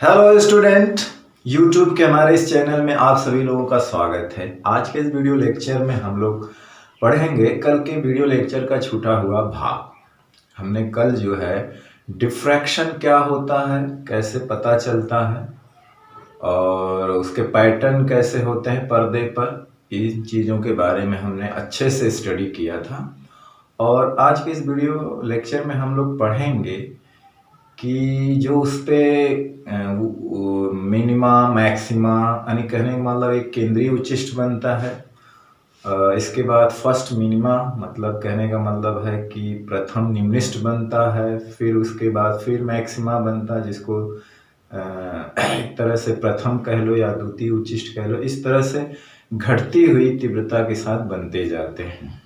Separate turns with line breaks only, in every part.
Hello student, YouTube के हमारे इस चैनल में आप सभी लोगों का स्वागत है। आज के इस वीडियो लेक्चर में हम लोग पढ़ेंगे कल के वीडियो लेक्चर का छूटा हुआ भाग। हमने कल जो है डिफ्रैक्शन क्या होता है, कैसे पता चलता है और उसके पैटर्न कैसे होते हैं पर्दे पर, इन चीज़ों के बारे में हमने अच्छे से स्टडी किया था। और आज के इस वीडियो लेक्चर में हम लोग पढ़ेंगे कि जो उस पर मिनिमा मैक्सिमा यानी कहने का मतलब एक केंद्रीय उच्चिष्ट बनता है। इसके बाद फर्स्ट मिनिमा मतलब कहने का मतलब है कि प्रथम निम्निष्ठ बनता है। फिर उसके बाद फिर मैक्सिमा बनता है, जिसको एक तरह से प्रथम कह लो या द्वितीय उच्चिष्ट कह लो। इस तरह से घटती हुई तीव्रता के साथ बनते जाते हैं,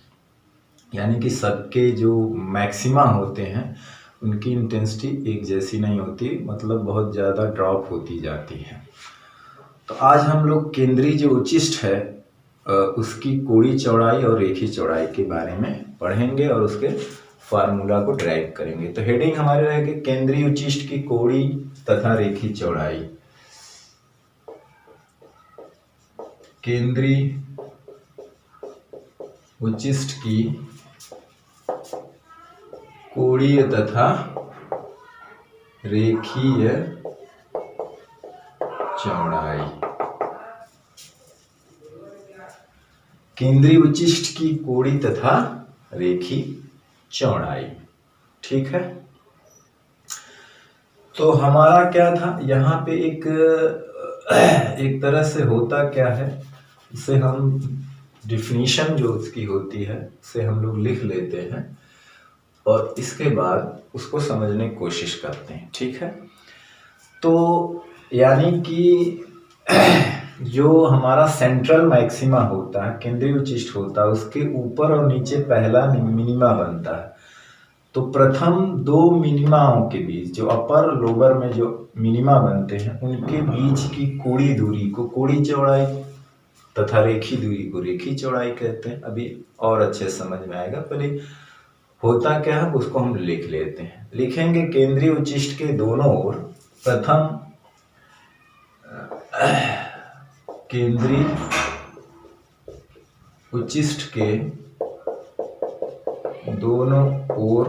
यानी कि सबके जो मैक्सिमा होते हैं उनकी इंटेंसिटी एक जैसी नहीं होती, मतलब बहुत ज़्यादा ड्रॉप होती जाती है। तो आज हम लोग केंद्रीय जो उच्चिष्ट है उसकी कोणीय चौड़ाई और रेखीय चौड़ाई के बारे में पढ़ेंगे और उसके फार्मूला को ड्राइव करेंगे। तो हेडिंग हमारे रहेगी केंद्रीय उच्चिष्ट की कोणीय तथा रेखीय चौड़ाई। केंद्रीय उच्चिष्ट की कोणीय तथा रेखीय चौड़ाई। केंद्रीय उच्चिष्ट की कोणीय तथा रेखीय चौड़ाई, ठीक है। तो हमारा क्या था यहाँ पे एक तरह से होता क्या है, इसे हम डिफिनीशन जो उसकी होती है उसे हम लोग लिख लेते हैं और इसके बाद उसको समझने की कोशिश करते हैं, ठीक है। तो यानी कि जो हमारा सेंट्रल मैक्सिमा होता है, केंद्रीय उच्चिष्ट होता है, उसके ऊपर और नीचे पहला मिनिमा बनता है। तो प्रथम दो मिनिमाओं के बीच जो अपर लोअर में जो मिनिमा बनते हैं उनके बीच की कोणीय दूरी को कोणीय चौड़ाई तथा रेखीय दूरी को रेखीय चौड़ाई कहते हैं। अभी और अच्छे समझ में आएगा, पहले होता क्या है उसको हम लिख लेते हैं। लिखेंगे केंद्रीय उच्चिष्ट के दोनों ओर प्रथम केंद्रीय उच्चिष्ट के दोनों ओर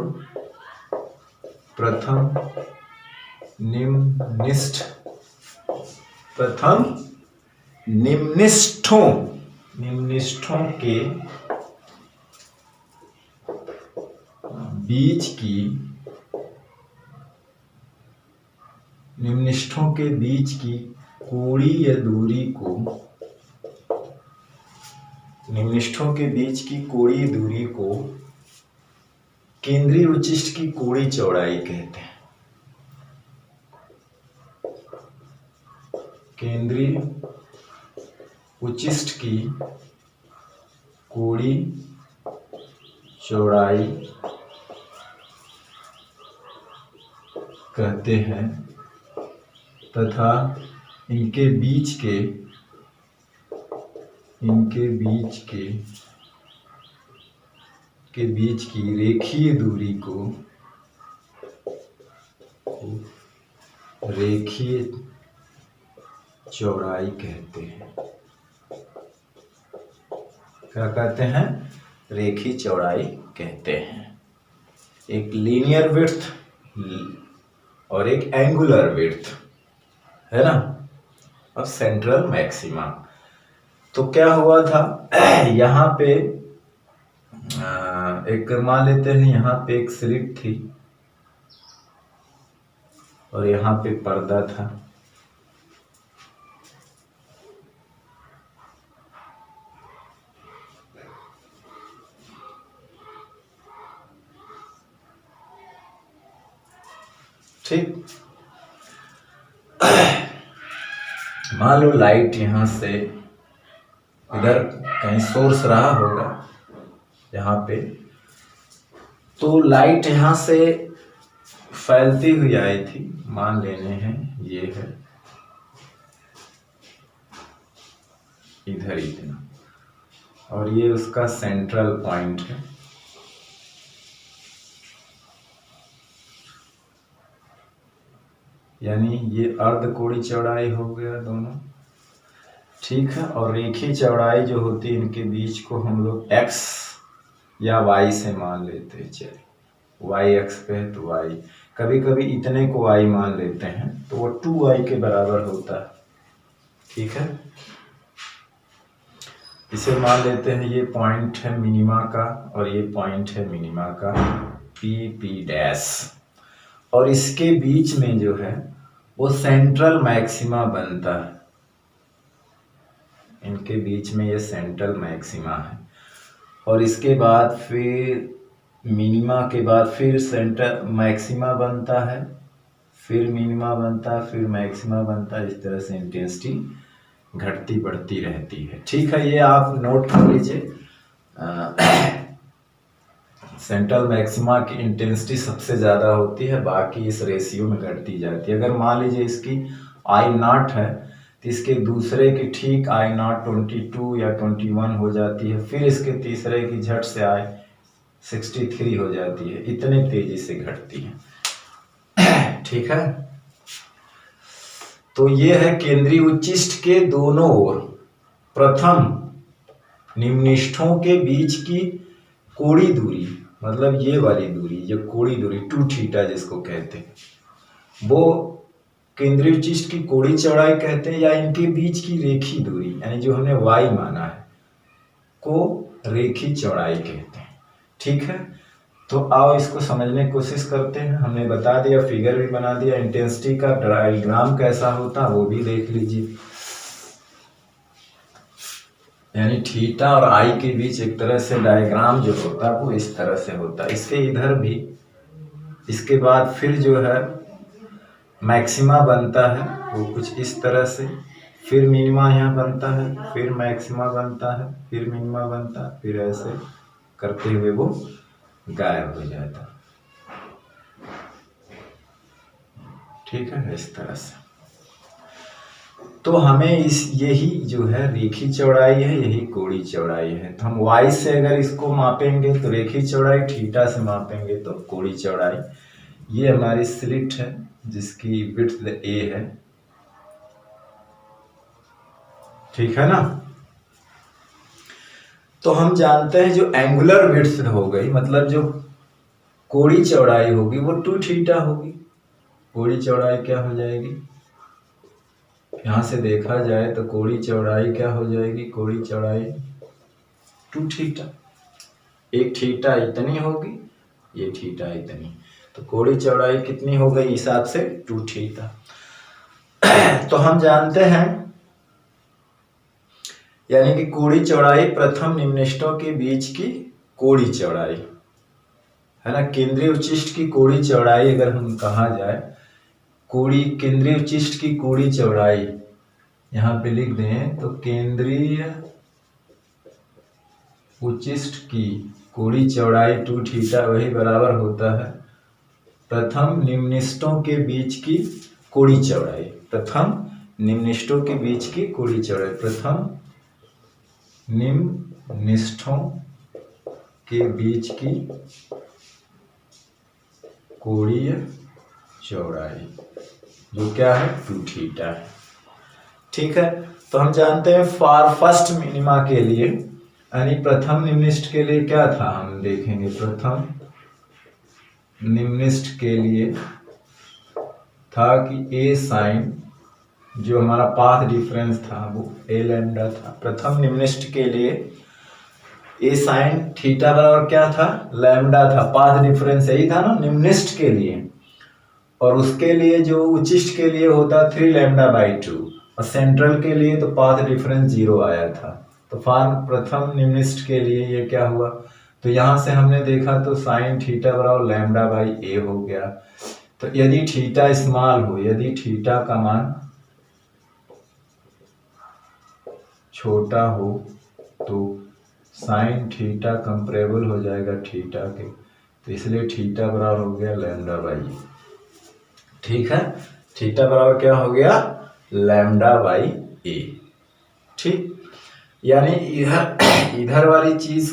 प्रथम निम्निष्ठों के बीच की कोणीय दूरी को केंद्रीय उच्चिष्ट की कोणीय चौड़ाई कहते हैं। केंद्रीय उच्चिष्ट की कोणीय चौड़ाई कहते हैं तथा इनके बीच की रेखीय दूरी को रेखीय चौड़ाई कहते हैं। क्या कहते हैं? रेखीय चौड़ाई कहते हैं। एक लीनियर विड्थ और एक एंगुलर विड्थ है ना। अब सेंट्रल मैक्सिमा, तो क्या हुआ था यहाँ पे एक मान लेते हैं, यहाँ पे एक स्लिट थी और यहाँ पे पर्दा था। ठीक, मान लो लाइट यहां से इधर कहीं सोर्स रहा होगा यहाँ पे, तो लाइट यहां से फैलती हुई आई थी, मान लेने हैं ये है इधर इतना, और ये उसका सेंट्रल पॉइंट है। यानी ये अर्ध कोणीय चौड़ाई हो गया दोनों, ठीक है। और रेखीय चौड़ाई जो होती है इनके बीच को हम लोग x या y से मान लेते हैं। चलिए y x पे है तो y, कभी कभी इतने को y मान लेते हैं तो वो 2y के बराबर होता है, ठीक है। इसे मान लेते हैं ये पॉइंट है मिनिमा का और ये पॉइंट है मिनिमा का p डैश, और इसके बीच में जो है वो सेंट्रल मैक्सिमा बनता है। इनके बीच में ये सेंट्रल मैक्सिमा है और इसके बाद फिर मिनिमा के बाद फिर सेंट्रल मैक्सिमा बनता है, फिर मिनिमा बनता है, फिर मैक्सिमा बनता है। इस तरह से इंटेंसिटी घटती बढ़ती रहती है, ठीक है। ये आप नोट कर लीजिए। सेंट्रल मैक्सिमा की इंटेंसिटी सबसे ज़्यादा होती है, बाकी इस रेशियो में घटती जाती है। अगर मान लीजिए इसकी I0 है तो इसके दूसरे की ठीक I0 22 या 21 हो जाती है, फिर इसके तीसरे की झट से I63 हो जाती है। इतने तेजी से घटती है, ठीक है। तो ये है केंद्रीय उच्चिष्ट के दोनों ओर प्रथम निम्निष्ठों के बीच की कोणीय दूरी, मतलब ये वाली दूरी, ये कोणीय दूरी 2θ जिसको कहते हैं, वो केंद्रीय उच्चिष्ट की कोणीय चौड़ाई कहते हैं, या इनके बीच की रेखीय दूरी यानी जो हमने y माना है को रेखीय चौड़ाई कहते हैं, ठीक है। तो आओ इसको समझने की कोशिश करते हैं। हमने बता दिया, फिगर भी बना दिया, इंटेंसिटी का डायग्राम कैसा होता है वो भी देख लीजिए। यानी थीटा और आई के बीच एक तरह से डायग्राम जो होता है वो इस तरह से होता है। इसके इधर भी, इसके बाद फिर जो है मैक्सिमा बनता है वो कुछ इस तरह से, फिर मिनिमा यहाँ बनता है, फिर मैक्सिमा बनता है, फिर मिनिमा बनता है, फिर ऐसे करते हुए वो गायब हो जाता है, ठीक है, इस तरह से। तो हमें यही जो है रेखीय चौड़ाई है, यही कोणीय चौड़ाई है। तो हम y से अगर इसको मापेंगे तो रेखीय चौड़ाई, थीटा से मापेंगे तो कोणीय चौड़ाई। ये हमारी स्लिट है जिसकी विड्थ a है, ठीक है ना। तो हम जानते हैं जो एंगुलर विड्थ हो गई, मतलब जो कोणीय चौड़ाई होगी वो 2θ होगी। कोणीय चौड़ाई क्या हो जाएगी, यहां से देखा जाए तो कोणीय चौड़ाई क्या हो जाएगी, कोणीय चौड़ाई 2θ। एक थीटा इतनी होगी, ये थीटा इतनी, तो कोणीय चौड़ाई कितनी हो गई हिसाब से 2θ। तो हम जानते हैं यानी कि कोणीय चौड़ाई प्रथम निम्निष्ठों के बीच की कोणीय चौड़ाई है ना। केंद्रीय उच्चिष्ट की कोणीय चौड़ाई अगर हम कहा जाए, केंद्रीय उच्चिष्ट की कोणीय चौड़ाई यहाँ पे लिख दें तो केंद्रीय उच्चिष्ट की कोणीय चौड़ाई 2θ वही बराबर होता है प्रथम निम्निष्ठों के बीच की कोणीय चौड़ाई। प्रथम निम्निष्ठों के बीच की कोणीय चौड़ाई, प्रथम निम्निष्ठों के बीच की कोणीय चौड़ाई जो क्या है 2θ है, ठीक है। तो हम जानते हैं फॉर फर्स्ट मिनिमा के लिए यानी प्रथम निम्निष्ठ के लिए क्या था, हम देखेंगे प्रथम निम्निष्ठ के लिए था कि a साइन, जो हमारा पाथ डिफरेंस था वो a लैम्डा था। प्रथम निम्निष्ठ के लिए a साइन थीटा बराबर क्या था, लैम्डा था। पाथ डिफरेंस यही था ना निम्निष्ठ के लिए, और उसके लिए जो उच्चिष्ट के लिए होता 3 λ/2, और सेंट्रल के लिए तो पाथ डिफरेंस 0 आया था। तो फॉर प्रथम निम्निष्ठ के लिए ये क्या हुआ, तो यहां से हमने देखा तो साइन थीटा बराबर λ/a हो गया। तो यदि थीटा स्मॉल हो, यदि थीटा का मान छोटा हो तो साइन थीटा कंपेरेबल हो जाएगा थीटा के, तो इसलिए थीटा बराबर हो गया λ/a, ठीक है। थीटा बराबर क्या हो गया λ/a, ठीक। यानी इधर वाली चीज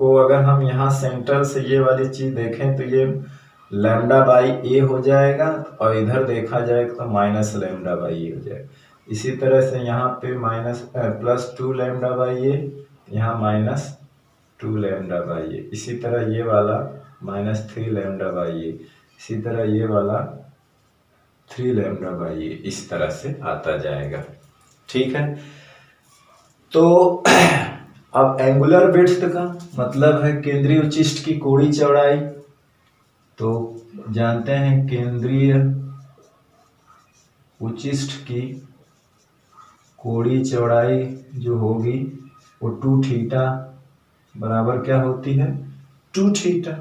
को अगर हम यहाँ सेंटर से ये वाली चीज देखें तो ये लैम्डा बाई ए हो जाएगा और इधर देखा जाए तो माइनस लैम्डा बाई ए हो जाएगा। इसी तरह से यहाँ पे प्लस 2 लैम्डा बाई ए, यहाँ माइनस 2 लैम्डा बाई ए। इसी तरह ये वाला -3 लैम्डा बाई ए, इसी तरह ये वाला 3 लैम्डा बाई ए, इस तरह से आता जाएगा। ठीक है, तो अब एंगुलर विड्थ का मतलब है केंद्रीय उच्चिष्ट की कोणीय चौड़ाई। तो जानते हैं केंद्रीय उच्चिष्ट की कोणीय चौड़ाई जो होगी वो 2 थीटा बराबर क्या होती है, 2 थीटा।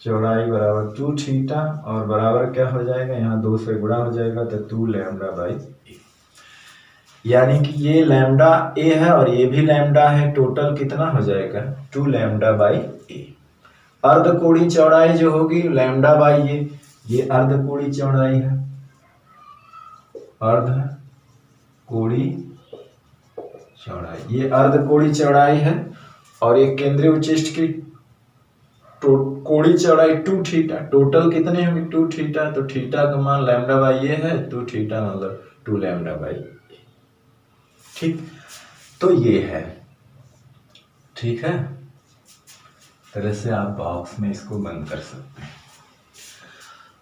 चौड़ाई बराबर 2 थीटा और बराबर क्या हो जाएगा, यहाँ 2 से गुणा हो जाएगा तो 2 लैम्डा बाई ए। यानी कि ये लैम्डा ए है और ये भी लैम्डा है, टोटल कितना हो जाएगा 2 लैम्डा बाई ए। अर्धकोणीय चौड़ाई जो होगी लैम्डा बाई ये अर्धकोणीय चौड़ाई है, अर्धकोणीय चौड़ाई, ये अर्धकोणीय चौड़ाई है। और ये केंद्रीय उच्चिष्ट की कोणीय चौड़ाई 2 थीटा, टोटल कितने होंगे 2 थीटा, तो थीटा का मान लैम्डा बाई ये है, 2 थीटा मतलब 2 लैम्डा बाई ए। ठीक, तो ये है, ठीक है, तरह से आप बॉक्स में इसको बंद कर सकते हैं।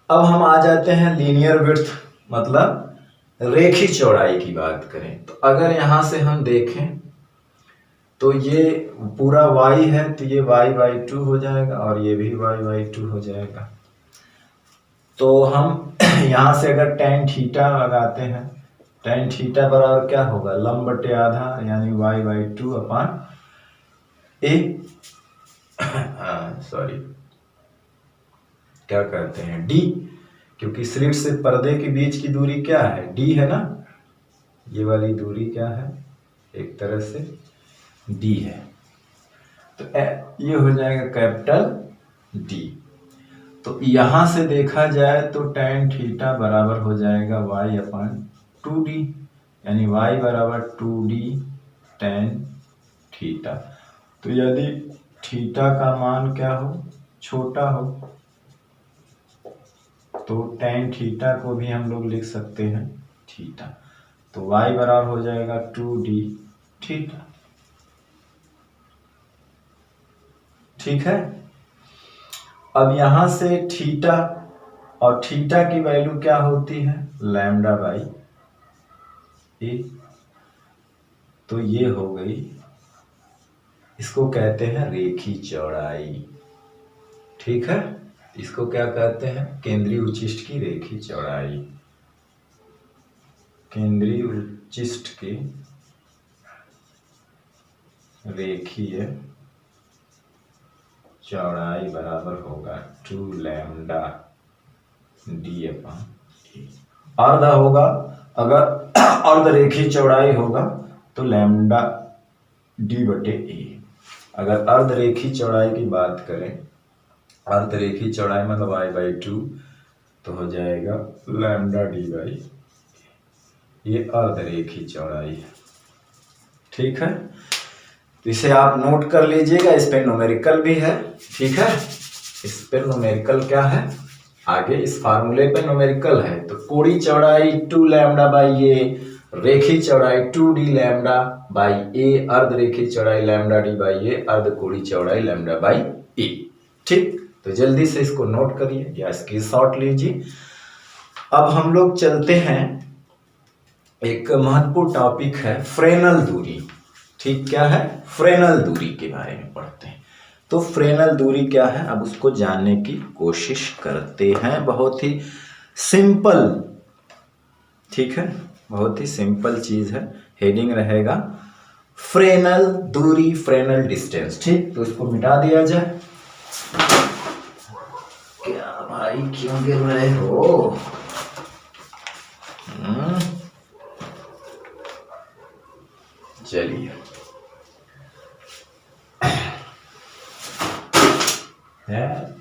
अब हम आ जाते हैं लीनियर विड्थ मतलब रेखी चौड़ाई की बात करें। तो अगर यहां से हम देखें तो ये पूरा y है तो ये y/2 हो जाएगा और ये भी y/2 हो जाएगा। तो हम यहां से अगर tan थीटा लगाते हैं, tan थीटा बराबर क्या होगा, लंब बटे आधा यानी y/2 अपान a, सॉरी क्या कहते हैं d, क्योंकि स्लिट से पर्दे के बीच की दूरी क्या है, d है ना, ये वाली दूरी क्या है, एक तरह से d है। तो ये हो जाएगा कैपिटल D। तो यहां से देखा जाए तो tan थीटा बराबर हो जाएगा y/2d, यानी y बराबर 2d tan थीटा। तो यदि थीटा का मान क्या हो, छोटा हो, तो tan थीटा को भी हम लोग लिख सकते हैं थीटा। तो y बराबर हो जाएगा 2d थीटा। ठीक है, अब यहां से थीटा और थीटा की वैल्यू क्या होती है, लैम्डा बाई ए। तो ये हो गई, इसको कहते हैं रेखी चौड़ाई। ठीक है, इसको क्या कहते हैं, केंद्रीय उच्चिष्ट की रेखी चौड़ाई, केंद्रीय उच्चिष्ट की रेखीय चौड़ाई बराबर होगा 2 लैम्डा डी अपान ए। अर्ध होगा, अगर अर्ध रेखी चौड़ाई होगा तो लैम्डा डी बटे ए। अगर अर्ध रेखी चौड़ाई की बात करें, अर्ध रेखी चौड़ाई मतलब y/2, तो हो जाएगा लैम्डा डी बाई, ये अर्ध रेखी चौड़ाई है। ठीक है, तो इसे आप नोट कर लीजिएगा, इस पे न्यूमेरिकल भी है। ठीक है, इस पे न्यूमेरिकल क्या है, आगे इस फार्मूले पे न्यूमेरिकल है। तो कोणीय चौड़ाई 2 लैम्डा बाई ए, रेखी चौड़ाई 2d लैम्डा बाई ए, अर्ध रेखी चौड़ाई लैम्डा डी बाई ए, अर्ध कोणीय चौड़ाई लैम्डा बाई ए। ठीक, तो जल्दी से इसको नोट करिए या स्क्रीनशॉट लीजिए। अब हम लोग चलते हैं, एक महत्वपूर्ण टॉपिक है फ्रेनल दूरी। ठीक, क्या है, फ्रेनल दूरी के बारे में पढ़ते हैं। तो फ्रेनल दूरी क्या है, अब उसको जानने की कोशिश करते हैं। बहुत ही सिंपल, ठीक है, बहुत ही सिंपल चीज है। हेडिंग रहेगा फ्रेनल दूरी, फ्रेनल डिस्टेंस। ठीक, तो इसको मिटा दिया जाए। क्या भाई क्यों गिर रहे हो, चलिए,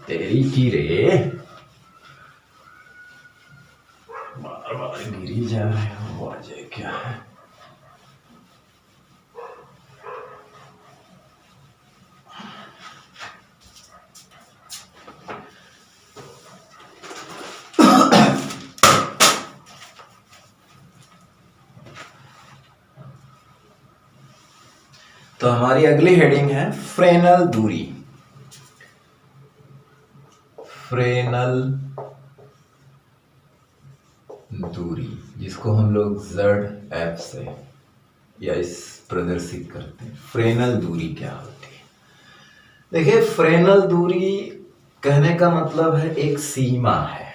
तेरी की रे, बार बार गिरी जा रहे हो, वजह क्या है। तो हमारी अगली हेडिंग है फ्रेनल दूरी। फ्रेनल दूरी जिसको हम लोग ZF से या इस प्रदर्शित करते हैं। फ्रेनल दूरी क्या होती है? देखिए, फ्रेनल दूरी कहने का मतलब है एक सीमा है।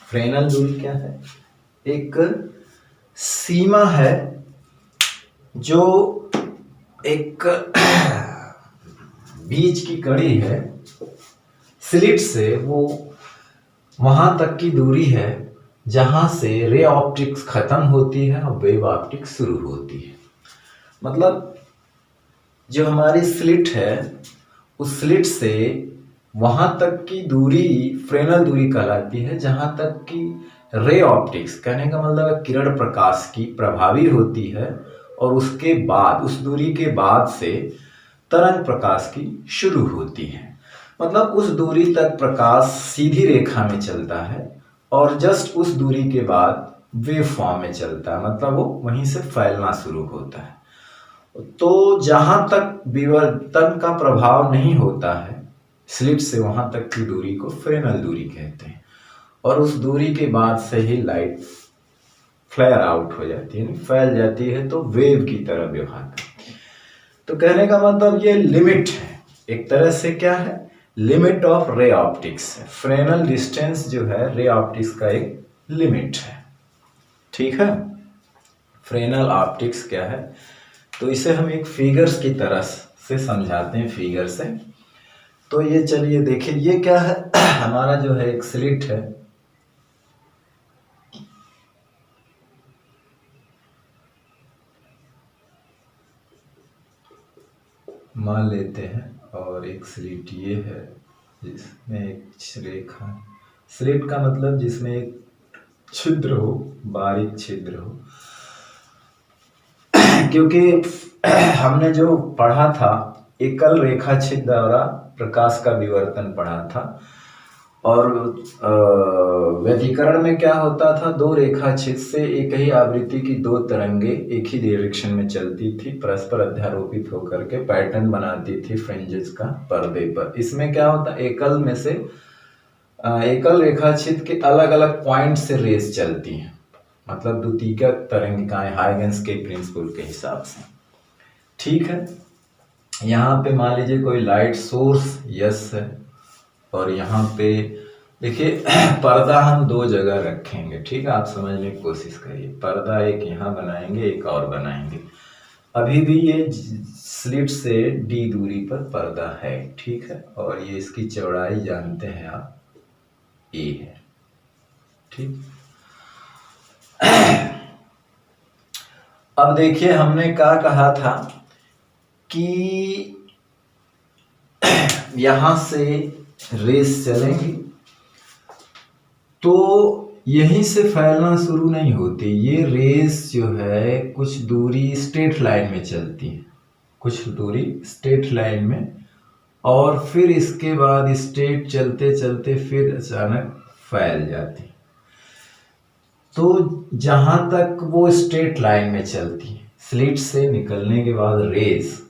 फ्रेनल दूरी क्या है? एक सीमा है जो एक बीच की कड़ी है, स्लिट से वो वहां तक की दूरी है जहां से रे ऑप्टिक्स खत्म होती है और वेव ऑप्टिक्स शुरू होती है। मतलब जो हमारी स्लिट है, उस स्लिट से वहां तक की दूरी फ्रेनल दूरी कहलाती है, जहां तक की रे ऑप्टिक्स, कहने का मतलब है किरण प्रकाश की, प्रभावी होती है और उसके बाद, उस दूरी के बाद से तरंग प्रकाश की शुरू होती है। मतलब उस दूरी तक प्रकाश सीधी रेखा में चलता है और जस्ट उस दूरी के बाद वेव फॉर्म में चलता है, मतलब वो वहीं से फैलना शुरू होता है। तो जहां तक विवर्तन का प्रभाव नहीं होता है स्लिट से, वहां तक की दूरी को फ्रेनल दूरी कहते हैं। और उस दूरी के बाद से ही लाइट फ्लेयर आउट हो जाती है, फैल जाती है, तो वेव की तरह व्यवहार करती है। तो कहने का मतलब ये लिमिट है, एक तरह से क्या है, limit of ray optics. Fresnel distance जो है रे ऑप्टिक्स का एक लिमिट है। ठीक है, फ्रेनल ऑप्टिक्स क्या है, तो इसे हम एक फिगर्स की तरह से समझाते हैं, फिगर से। तो ये चलिए देखिए, ये क्या है हमारा जो है एक स्लिट है, मान लेते हैं, और एक स्लिट ये है जिसमें एक रेखा, स्लिट का मतलब जिसमें एक छिद्र हो, बारीक छिद्र हो। क्योंकि हमने जो पढ़ा था एकल रेखा छिद्र द्वारा प्रकाश का विवर्तन पढ़ा था, और व्यतिकरण में क्या होता था, दो रेखा छिद्र से एक ही आवृत्ति की दो तरंगे एक ही डायरेक्शन में चलती थी, परस्पर अध्यारोपित होकर के पैटर्न बनाती थी फ्रिंजेस का पर्दे पर। इसमें क्या होता, एकल में से एकल रेखा छिद्र के अलग अलग पॉइंट से रेस चलती हैं, मतलब द्वितीयक तरंगिकाएं, हाइगेंस के प्रिंसिपल के हिसाब से। ठीक है, यहाँ पे मान लीजिए कोई लाइट सोर्स यस है, और यहाँ पे देखिए पर्दा हम दो जगह रखेंगे। ठीक है, आप समझने की कोशिश करिए। पर्दा एक यहाँ बनाएंगे, एक और बनाएंगे। अभी भी ये स्लिट से डी दूरी पर पर्दा है, ठीक है, और ये इसकी चौड़ाई जानते हैं आप, ए है। ठीक, अब देखिए हमने क्या कहा था कि यहां से रेस चलेंगी तो यहीं से फैलना शुरू नहीं होती। ये रेस जो है कुछ दूरी स्ट्रेट लाइन में चलती है, कुछ दूरी स्ट्रेट लाइन में, और फिर इसके बाद स्ट्रेट चलते चलते फिर अचानक फैल जाती। तो जहां तक वो स्ट्रेट लाइन में चलती है, स्लिट से निकलने के बाद रेस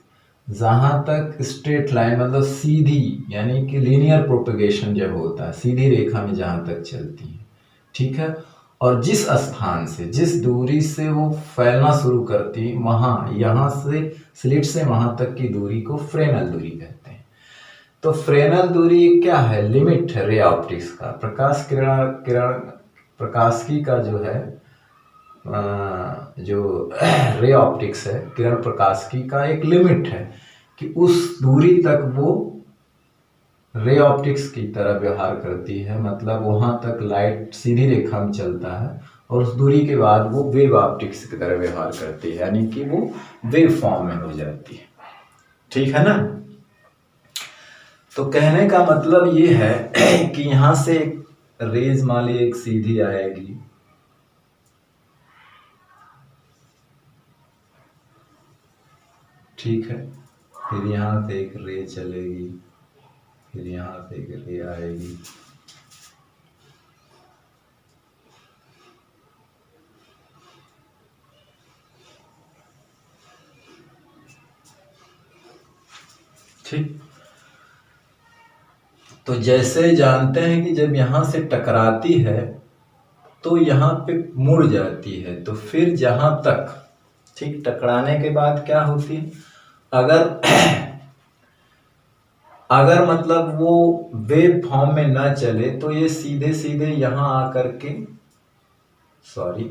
जहां तक स्ट्रेट लाइन मतलब सीधी, यानी कि लीनियर प्रोपगेशन जब होता है, सीधी रेखा में जहां तक चलती है, ठीक है, और जिस स्थान से, जिस दूरी से वो फैलना शुरू करती, वहां, यहां से स्लिट से वहां तक की दूरी को फ्रेनल दूरी कहते हैं। तो फ्रेनल दूरी क्या है, लिमिट है रे ऑप्टिक्स का, प्रकाश किरण प्रकाशिकी का जो है, जो रे ऑप्टिक्स है, किरण प्रकाशिकी का एक लिमिट है कि उस दूरी तक वो रे ऑप्टिक्स की तरह व्यवहार करती है, मतलब वहां तक लाइट सीधी रेखा में चलता है, और उस दूरी के बाद वो वेव ऑप्टिक्स की तरह व्यवहार करती है, यानी कि वो वेव फॉर्म में हो जाती है। ठीक है ना। तो कहने का मतलब ये है कि यहां से रेज मान ली एक सीधी आएगी, ठीक है, फिर यहाँ से एक रे चलेगी, फिर यहाँ से एक रे आएगी, ठीक। तो जैसे जानते हैं कि जब यहाँ से टकराती है तो यहाँ पे मुड़ जाती है, तो फिर जहाँ तक, ठीक, टकराने के बाद क्या होती है, अगर मतलब वो वेव फॉर्म में ना चले तो ये सीधे सीधे यहाँ आकर के, सॉरी,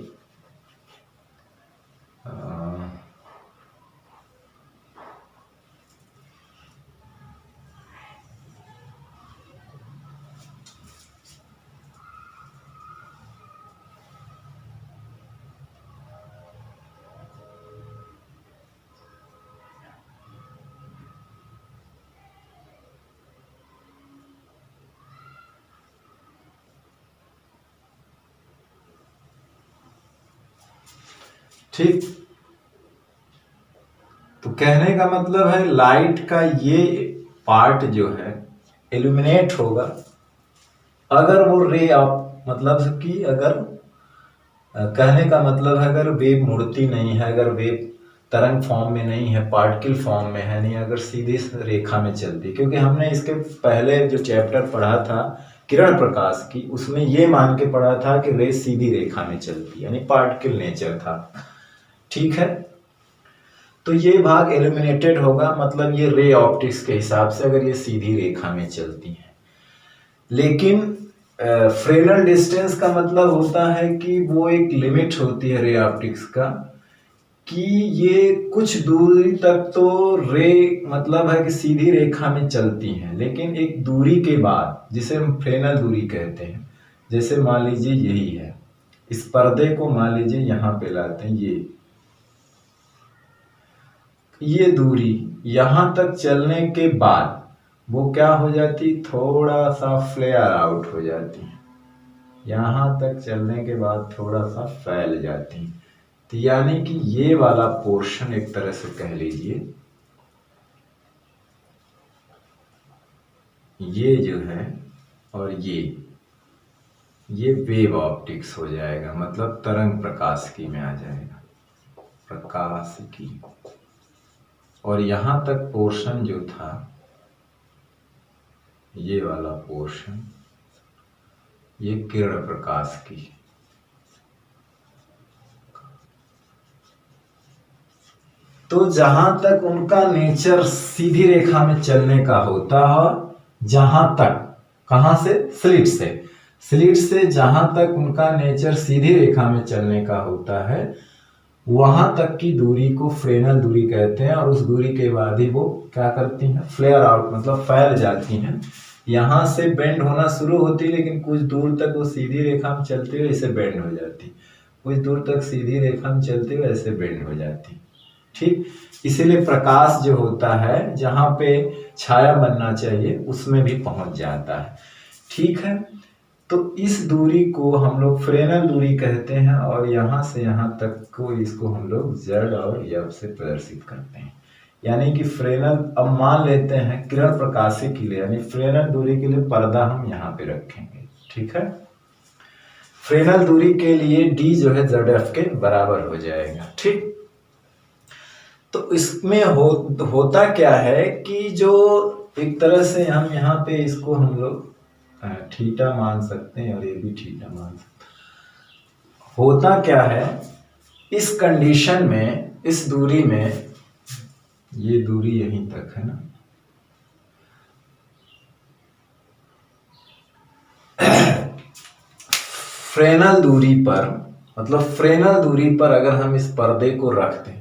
ठीक। तो कहने का मतलब है लाइट का ये पार्ट जो है इल्यूमिनेट होगा अगर वो रे ऑफ, मतलब कि अगर, कहने का मतलब है अगर वेव मुड़ती नहीं है, अगर वेव तरंग फॉर्म में नहीं है, पार्टिकल फॉर्म में है नहीं, अगर सीधी रेखा में चलती, क्योंकि हमने इसके पहले जो चैप्टर पढ़ा था किरण प्रकाश की, उसमें ये मान के पढ़ा था कि रे सीधी रेखा में चलती, यानी पार्टिकल नेचर था। ठीक है, तो ये भाग इल्यूमिनेटेड होगा, मतलब ये रे ऑप्टिक्स के हिसाब से अगर ये सीधी रेखा में चलती है। लेकिन फ्रेनल डिस्टेंस का मतलब होता है कि वो एक लिमिट होती है रे ऑप्टिक्स का, कि ये कुछ दूरी तक तो रे मतलब है कि सीधी रेखा में चलती हैं, लेकिन एक दूरी के बाद, जिसे हम फ्रेनल दूरी कहते हैं, जैसे मान लीजिए यही है, इस पर्दे को मान लीजिए यहाँ पे लाते हैं, ये दूरी यहाँ तक चलने के बाद वो क्या हो जाती, थोड़ा सा फ्लेयर आउट हो जाती है, यहाँ तक चलने के बाद थोड़ा सा फैल जाती है। तो यानी कि ये वाला पोर्शन एक तरह से कह लीजिए, ये जो है और ये वेव ऑप्टिक्स हो जाएगा, मतलब तरंग प्रकाशिकी में आ जाएगा, प्रकाशिकी। और यहां तक पोर्शन जो था, ये वाला पोर्शन, ये किरण प्रकाशिकी। तो जहां तक उनका नेचर सीधी रेखा में चलने का होता है, जहां तक, कहां से, स्लिट से जहां तक उनका नेचर सीधी रेखा में चलने का होता है, वहां तक की दूरी को फ्रेनल दूरी कहते हैं। और उस दूरी के बाद ही वो क्या करती हैं, फ्लेयर आउट, मतलब फैल जाती हैं। यहां से बेंड होना शुरू होती, लेकिन कुछ दूर तक वो सीधी रेखा में चलते हुए ऐसे बेंड हो जाती, कुछ दूर तक सीधी रेखा में चलते हुए ऐसे बेंड हो जाती। ठीक, इसीलिए प्रकाश जो होता है जहां पे छाया बनना चाहिए उसमें भी पहुंच जाता है। ठीक है, तो इस दूरी को हम लोग फ्रेनल दूरी कहते हैं, और यहां से यहां तक को, इसको हम लोग जेड और एफ से प्रदर्शित करते हैं। यानी कि फ्रेनल, अब मान लेते हैं किरण प्रकाशिकी के लिए, यानी फ्रेनल दूरी के लिए पर्दा हम यहाँ पे रखेंगे। ठीक है, फ्रेनल दूरी के लिए डी जो है जेड एफ के बराबर हो जाएगा। ठीक, तो इसमें होता क्या है कि जो एक तरह से हम यहाँ पे इसको हम लोग थीटा मान सकते हैं, और ये भी थीटा मान सकते हैं। होता क्या है, इस कंडीशन में, इस दूरी में, ये दूरी यहीं तक है ना, फ्रेनल दूरी पर, मतलब फ्रेनल दूरी पर अगर हम इस पर्दे को रख दें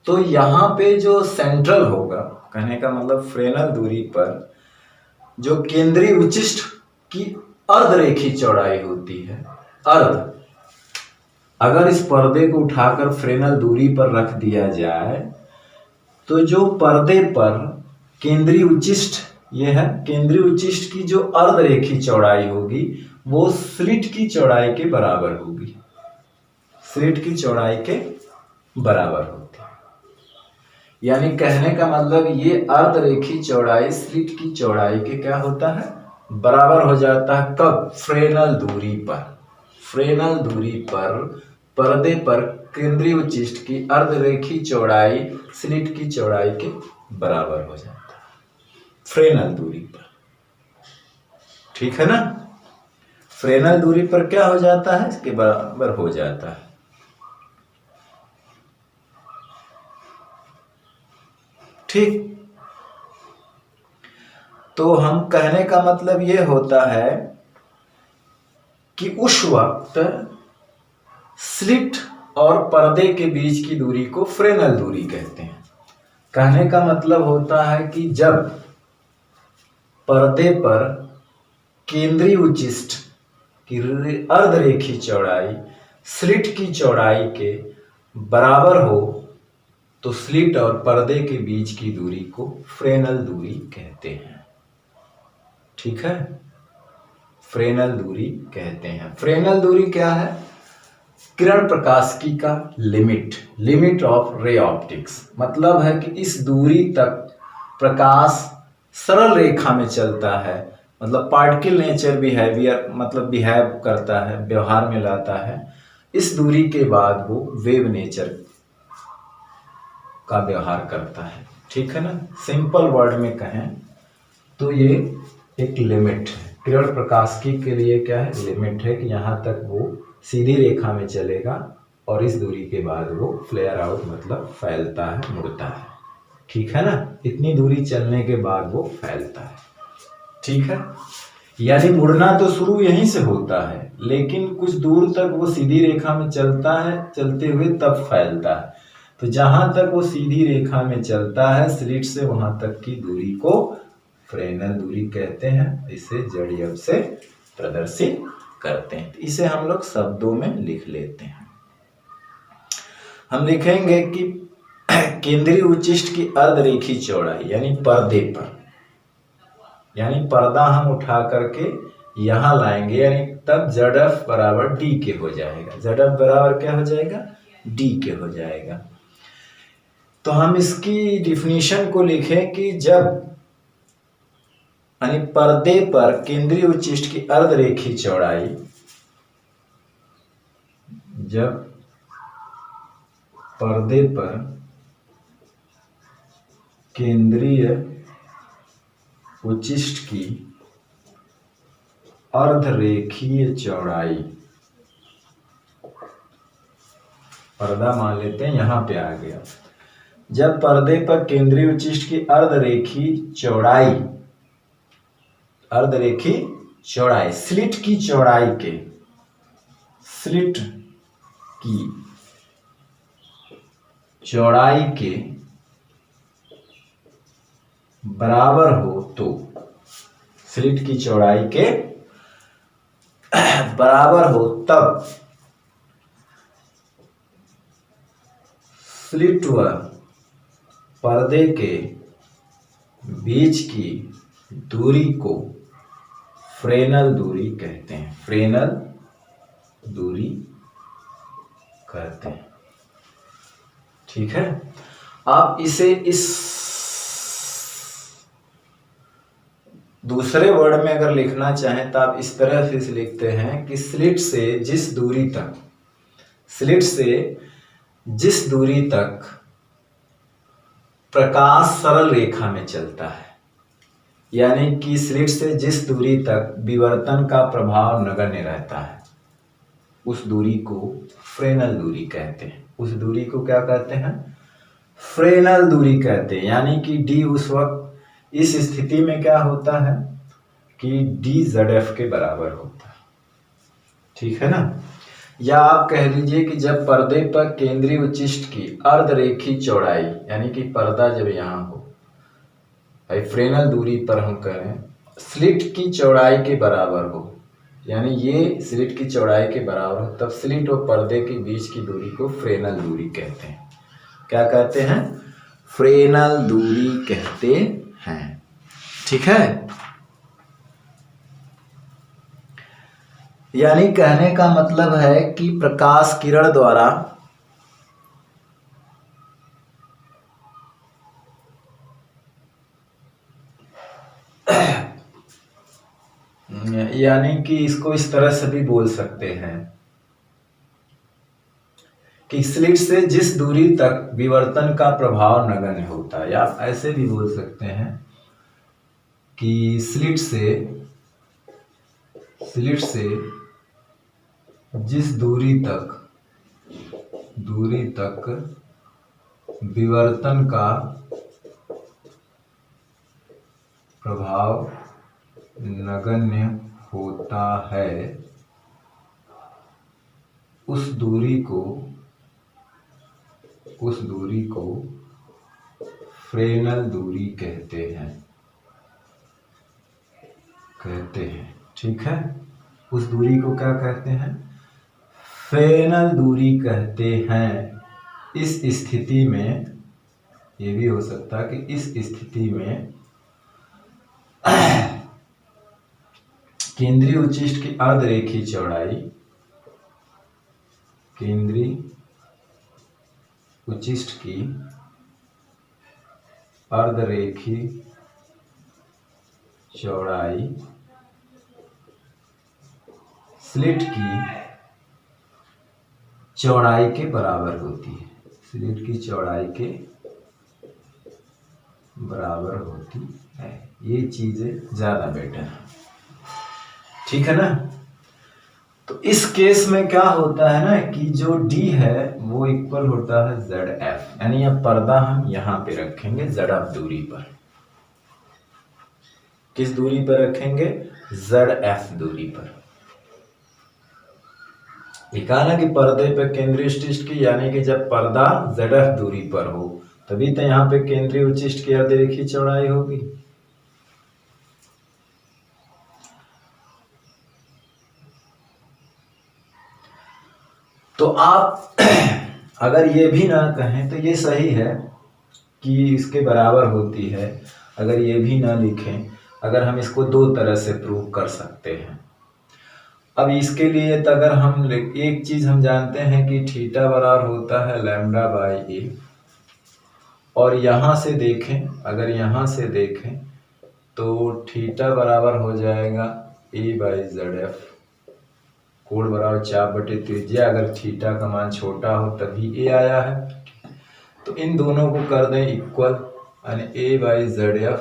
तो यहां पे जो सेंट्रल होगा, कहने का मतलब फ्रेनल दूरी पर जो केंद्रीय उच्चिष्ट की अर्धरेखी चौड़ाई होती है, अगर इस पर्दे को उठाकर फ्रेनल दूरी पर रख दिया जाए तो जो पर्दे पर केंद्रीय उच्चिष्ट, ये है केंद्रीय उच्चिष्ट की जो अर्धरेखी चौड़ाई होगी वो स्लिट की चौड़ाई के बराबर होगी, स्लिट की चौड़ाई के बराबर होती है। यानी कहने का मतलब ये अर्धरेखी चौड़ाई स्लिट की चौड़ाई के क्या होता है, बराबर हो जाता है। कब, फ्रेनल दूरी पर, फ्रेनल दूरी पर पर्दे पर केंद्रीय उच्चिष्ट की अर्धरेखी चौड़ाई स्लिट की चौड़ाई के बराबर हो जाता है। फ्रेनल दूरी पर। ठीक है ना, फ्रेनल दूरी पर क्या हो जाता है, इसके बराबर हो जाता है। ठीक, तो हम कहने का मतलब ये होता है कि उस वक्त स्लिट और पर्दे के बीच की दूरी को फ्रेनल दूरी कहते हैं। कहने का मतलब होता है कि जब पर्दे पर केंद्रीय उच्चिष्ट की अर्धरेखी चौड़ाई स्लिट की चौड़ाई के बराबर हो तो स्लिट और पर्दे के बीच की दूरी को फ्रेनल दूरी कहते हैं। ठीक है, फ्रेनल दूरी कहते हैं। फ्रेनल दूरी क्या है, किरण प्रकाशिकी का लिमिट ऑफ रे ऑप्टिक्स। मतलब है कि इस दूरी तक प्रकाश सरल रेखा में चलता है, मतलब पार्टिकल नेचर बिहेवियर, मतलब बिहेव करता है, व्यवहार में लाता है। इस दूरी के बाद वो वेव नेचर का व्यवहार करता है। ठीक है ना, सिंपल वर्ड में कहें तो ये एक लिमिट है। किरण प्रकाशिकी के लिए क्या है, लिमिट है कि यहाँ तक वो सीधी रेखा में चलेगा और इस दूरी के बाद वो फ्लेयर आउट, मतलब फैलता है, मुड़ता है। ठीक है ना, इतनी दूरी चलने के बाद वो फैलता है। ठीक है, यानी मुड़ना तो शुरू यहीं से होता है, लेकिन कुछ दूर तक वो सीधी रेखा में चलता है, चलते हुए तब फैलता है। तो जहां तक वो सीधी रेखा में चलता है स्लिट से, वहां तक की दूरी को फ्रेनल दूरी कहते हैं। इसे जड़ियब से प्रदर्शित करते हैं। इसे हम लोग शब्दों में लिख लेते हैं। हम लिखेंगे कि केंद्रीय उच्चिष्ट की अर्धरेखी चौड़ाई, यानी पर्दे पर, यानी पर्दा हम उठा करके यहां लाएंगे, यानी तब ZF बराबर D के हो जाएगा। ZF बराबर क्या हो जाएगा, D के हो जाएगा। तो हम इसकी डिफिनीशन को लिखें कि जब, यानी पर्दे पर केंद्रीय उच्चिष्ट की अर्धरेखी चौड़ाई, जब पर्दे पर केंद्रीय उच्चिष्ट की अर्धरेखीय चौड़ाई, पर्दा मान लेते हैं, यहां पे आ गया। जब पर्दे पर केंद्रीय उच्चिष्ट की अर्धरेखी चौड़ाई स्लिट की चौड़ाई के, स्लिट की चौड़ाई के बराबर हो तो, स्लिट की चौड़ाई के बराबर हो तब स्लिट व पर्दे के बीच की दूरी को फ्रेनल दूरी कहते हैं। फ्रेनल दूरी कहते हैं। ठीक है, आप इसे इस दूसरे वर्ड में अगर लिखना चाहें तो आप इस तरह से लिखते हैं कि स्लिट से जिस दूरी तक प्रकाश सरल रेखा में चलता है, यानी कि स्लिट से जिस दूरी तक विवर्तन का प्रभाव नगण्य रहता है, उस दूरी को फ्रेनल दूरी कहते हैं। उस दूरी को क्या कहते हैं, फ्रेनल दूरी कहते हैं। यानी कि D उस वक्त इस स्थिति में क्या होता है कि D ZF के बराबर होता है। ठीक है ना, या आप कह लीजिए कि जब पर्दे पर केंद्रीय उच्चिष्ट की अर्धरेखी चौड़ाई, यानी कि पर्दा जब यहाँ हो, भाई फ्रेनल दूरी पर हम करें, स्लिट की चौड़ाई के बराबर हो, यानी ये स्लिट की चौड़ाई के बराबर हो, तब स्लिट और पर्दे के बीच की दूरी को फ्रेनल दूरी कहते हैं। क्या कहते हैं, फ्रेनल दूरी कहते हैं। ठीक है, यानी कहने का मतलब है कि प्रकाश किरण द्वारा यानी कि इसको इस तरह से भी बोल सकते हैं कि स्लिट से जिस दूरी तक विवर्तन का प्रभाव नगण्य होता है, या ऐसे भी बोल सकते हैं कि स्लिट से जिस दूरी तक विवर्तन का प्रभाव नगण्य होता है उस दूरी को फ्रेनेल दूरी कहते हैं। ठीक है, उस दूरी को क्या कहते हैं? फ्रेनेल दूरी कहते हैं। इस स्थिति में ये भी हो सकता है कि इस स्थिति में केंद्रीय उच्चिष्ट की अर्धरेखीय चौड़ाई स्लिट की चौड़ाई के बराबर होती है। स्लिट की चौड़ाई के बराबर होती है। ये चीजें ज्यादा बेटर है। ठीक है ना? तो इस केस में क्या होता है ना कि जो D है वो इक्वल होता है ZF, यानी अब पर्दा हम यहां पे रखेंगे ZF दूरी पर। किस दूरी पर रखेंगे? ZF दूरी पर। लिखा ना कि पर्दे पे केंद्रीय उच्चिष्ट की, यानी कि जब पर्दा ZF दूरी पर हो तभी तो यहाँ पे केंद्रीय उच्चिष्ट की अर्धरेखीय चौड़ाई होगी। तो आप अगर ये भी ना कहें तो ये सही है कि इसके बराबर होती है। अगर ये भी ना लिखें, अगर हम इसको दो तरह से प्रूव कर सकते हैं। अब इसके लिए तो अगर हम एक चीज हम जानते हैं कि थीटा बराबर होता है लैम्डा बाई ए, और यहां से देखें, अगर यहां से देखें तो थीटा बराबर हो जाएगा ए बाई ZF, कोण बराबर 4/त्रिज्या। अगर थीटा का मान छोटा हो तभी ए आया है। तो इन दोनों को कर दें इक्वल, यानी ए बाई ZF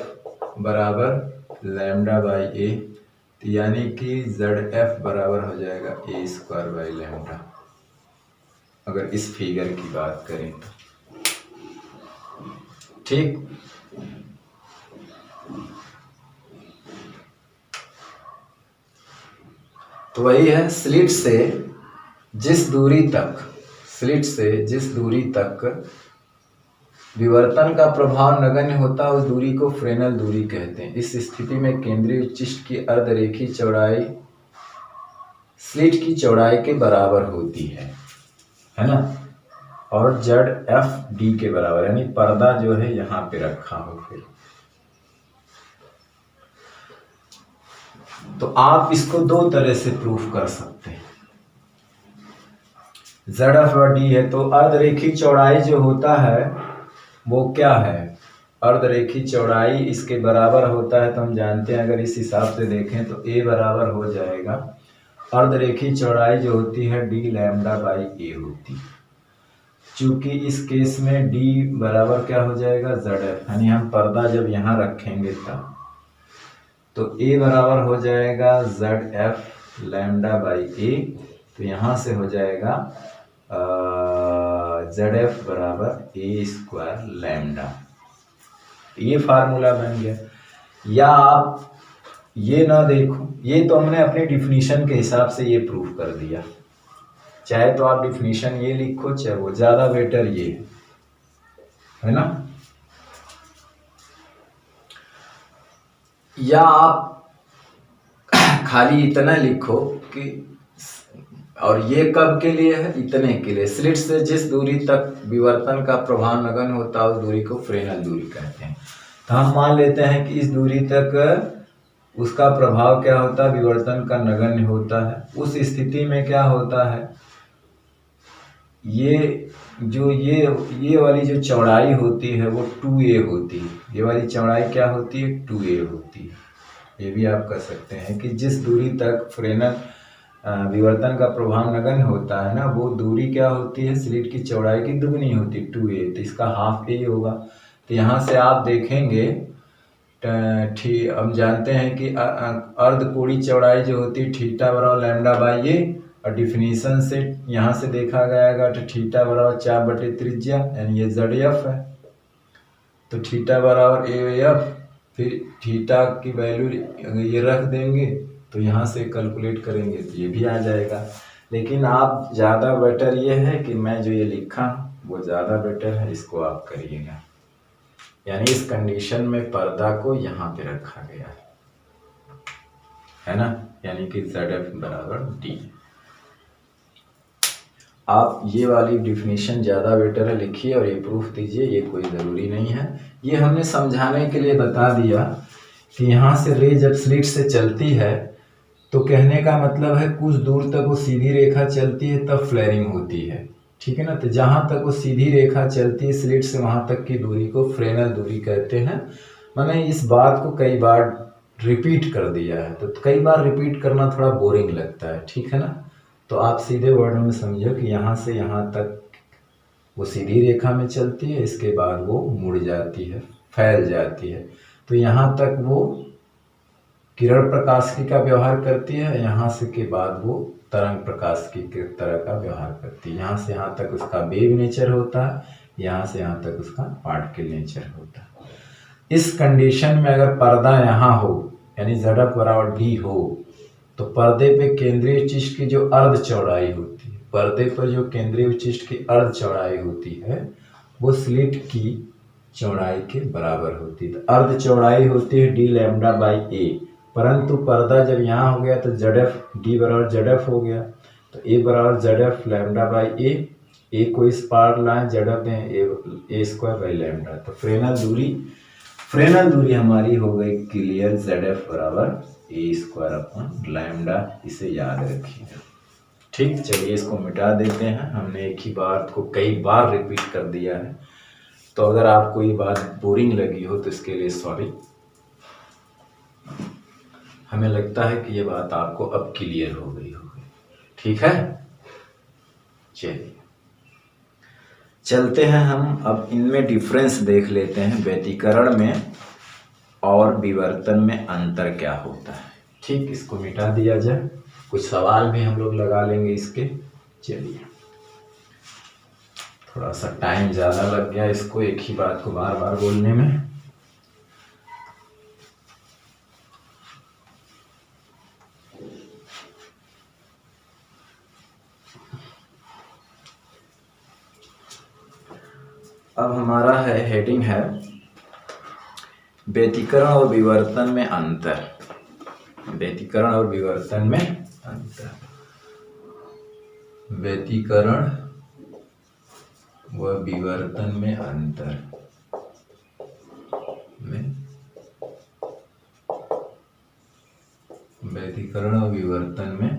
बराबर लैम्डा बाई ए, यानी कि ZF बराबर हो जाएगा ए स्क्वायर बाई लैम्डा, अगर इस फिगर की बात करें तो। ठीक, तो वही है, स्लिट से जिस दूरी तक विवर्तन का प्रभाव नगण्य होता है उस दूरी को फ्रेनेल दूरी कहते हैं। इस स्थिति में केंद्रीय उच्चिष्ट की अर्धरेखीय चौड़ाई स्लिट की चौड़ाई के बराबर होती है ना, और ZF के बराबर, यानी पर्दा जो है यहाँ पे रखा हो। फिर तो आप इसको दो तरह से प्रूफ कर सकते हैं। ZF और D है तो अर्धरेखीय चौड़ाई जो होता है वो क्या है? अर्धरेखीय चौड़ाई इसके बराबर होता है, तो हम जानते हैं अगर इस हिसाब से देखें तो A बराबर हो जाएगा, अर्धरेखीय चौड़ाई जो होती है D लैम्डा बाई A होती है। चूंकि इस केस में D बराबर क्या हो जाएगा? ZF, यानी हम पर्दा जब यहाँ रखेंगे तब तो A बराबर हो जाएगा ZF लैम्डा बाई A, तो यहाँ से हो जाएगा ZF बराबर A स्क्वायर लैम्डा। ये फार्मूला बन गया। या आप ये ना देखो, ये तो हमने अपने डिफिनीशन के हिसाब से ये प्रूफ कर दिया। चाहे तो आप डिफिनीशन ये लिखो, चाहे वो, ज्यादा बेटर ये है ना। या आप खाली इतना लिखो कि, और ये कब के लिए है? इतने के लिए, स्लिट से जिस दूरी तक विवर्तन का प्रभाव नगण्य होता है उस दूरी को फ्रेनेल दूरी कहते हैं। तो हम मान लेते हैं कि इस दूरी तक उसका प्रभाव क्या होता है? विवर्तन का नगण्य होता है। उस स्थिति में क्या होता है? ये वाली जो चौड़ाई होती है वो 2a होती है। ये वाली चौड़ाई क्या होती है? 2a होती है। ये भी आप कर सकते हैं कि जिस दूरी तक फ्रेनेल विवर्तन का प्रभाव नगण्य होता है ना, वो दूरी क्या होती है? स्लिट की चौड़ाई की दुगनी होती है, 2a, तो इसका हाफ a होगा। तो यहाँ से आप देखेंगे हम जानते हैं कि अर्धकोणीय चौड़ाई जो होती है थीटा बराबर लैम्डा बाई ए, और डिफिनीशन से यहाँ से देखा गया तो थीटा बराबर 4 त्रिज्या, यानी ये जेड एफ है। तो थीटा बराबर ए एफ, फिर थीटा की वैल्यू ये रख देंगे तो यहाँ से कैलकुलेट करेंगे तो ये भी आ जाएगा। लेकिन आप ज़्यादा बेटर ये है कि मैं जो ये लिखा वो ज़्यादा बेटर है, इसको आप करिएगा। यानी इस कंडीशन में पर्दा को यहाँ पे रखा गया है ना, यानी कि ZF बराबर D। आप ये वाली डिफिनीशन ज़्यादा बेटर है लिखिए और ये प्रूफ दीजिए, ये कोई ज़रूरी नहीं है। ये हमने समझाने के लिए बता दिया कि यहाँ से रे जब स्लिट से चलती है तो कहने का मतलब है कुछ दूर तक वो सीधी रेखा चलती है तब फ्लेयरिंग होती है, ठीक है ना। तो जहाँ तक वो सीधी रेखा चलती है स्लिट से वहाँ तक की दूरी को फ्रेनल दूरी कहते हैं। मैंने इस बात को कई बार रिपीट कर दिया है, तो कई बार रिपीट करना थोड़ा बोरिंग लगता है, ठीक है ना। तो आप सीधे वर्ड में समझो कि यहाँ से यहाँ तक वो सीधी रेखा में चलती है, इसके बाद वो मुड़ जाती है, फैल जाती है। तो यहाँ तक वो किरण प्रकाशिकी का व्यवहार करती है, यहाँ से के बाद वो तरंग प्रकाशिकी के तरह का व्यवहार करती है। यहाँ से यहाँ तक उसका वेव नेचर होता है, यहाँ से यहाँ तक उसका पार्टिकल नेचर होता है। इस कंडीशन में अगर पर्दा यहाँ हो यानी ZF बराबर D हो तो पर्दे पे केंद्रीय उच्चिष्ट की जो अर्ध चौड़ाई होती है, पर्दे पर जो केंद्रीय उच्चिष्ट की अर्ध चौड़ाई होती है वो स्लिट की चौड़ाई के बराबर होती है। तो अर्ध चौड़ाई होती है D लैम्डा बाई ए, परंतु पर्दा जब यहाँ हो गया तो ZF D बराबर ZF हो गया। तो A बराबर ZF लैम्डा बाई ए को इस पार लाएं, ZF दें ए स्क्वायर बाई लैम्डा। तो फ्रेनल दूरी हमारी हो गई क्लियर, ZF बराबर ए स्क्वायर अपॉन लैम्डा, इसे याद रखिएगा। ठीक, चलिए इसको मिटा देते हैं। हमने एक ही बात को कई बार रिपीट कर दिया है, तो अगर आपको ये बात बोरिंग लगी हो तो इसके लिए सॉरी। हमें लगता है कि ये बात आपको अब क्लियर हो गई होगी, ठीक है। चलिए चलते हैं हम अब इनमें डिफरेंस देख लेते हैं, व्यतिकरण में और विवर्तन में अंतर क्या होता है। ठीक, इसको मिटा दिया जाए, कुछ सवाल भी हम लोग लगा लेंगे इसके। चलिए, थोड़ा सा टाइम ज़्यादा लग गया इसको एक ही बात को बार बार बोलने में। अब हमारा हेडिंग है व्यतिकरण और विवर्तन में अंतर। व्यतिकरण और विवर्तन में अंतर, व्यतिकरण व विवर्तन में अंतर व्यतिकरण और विवर्तन में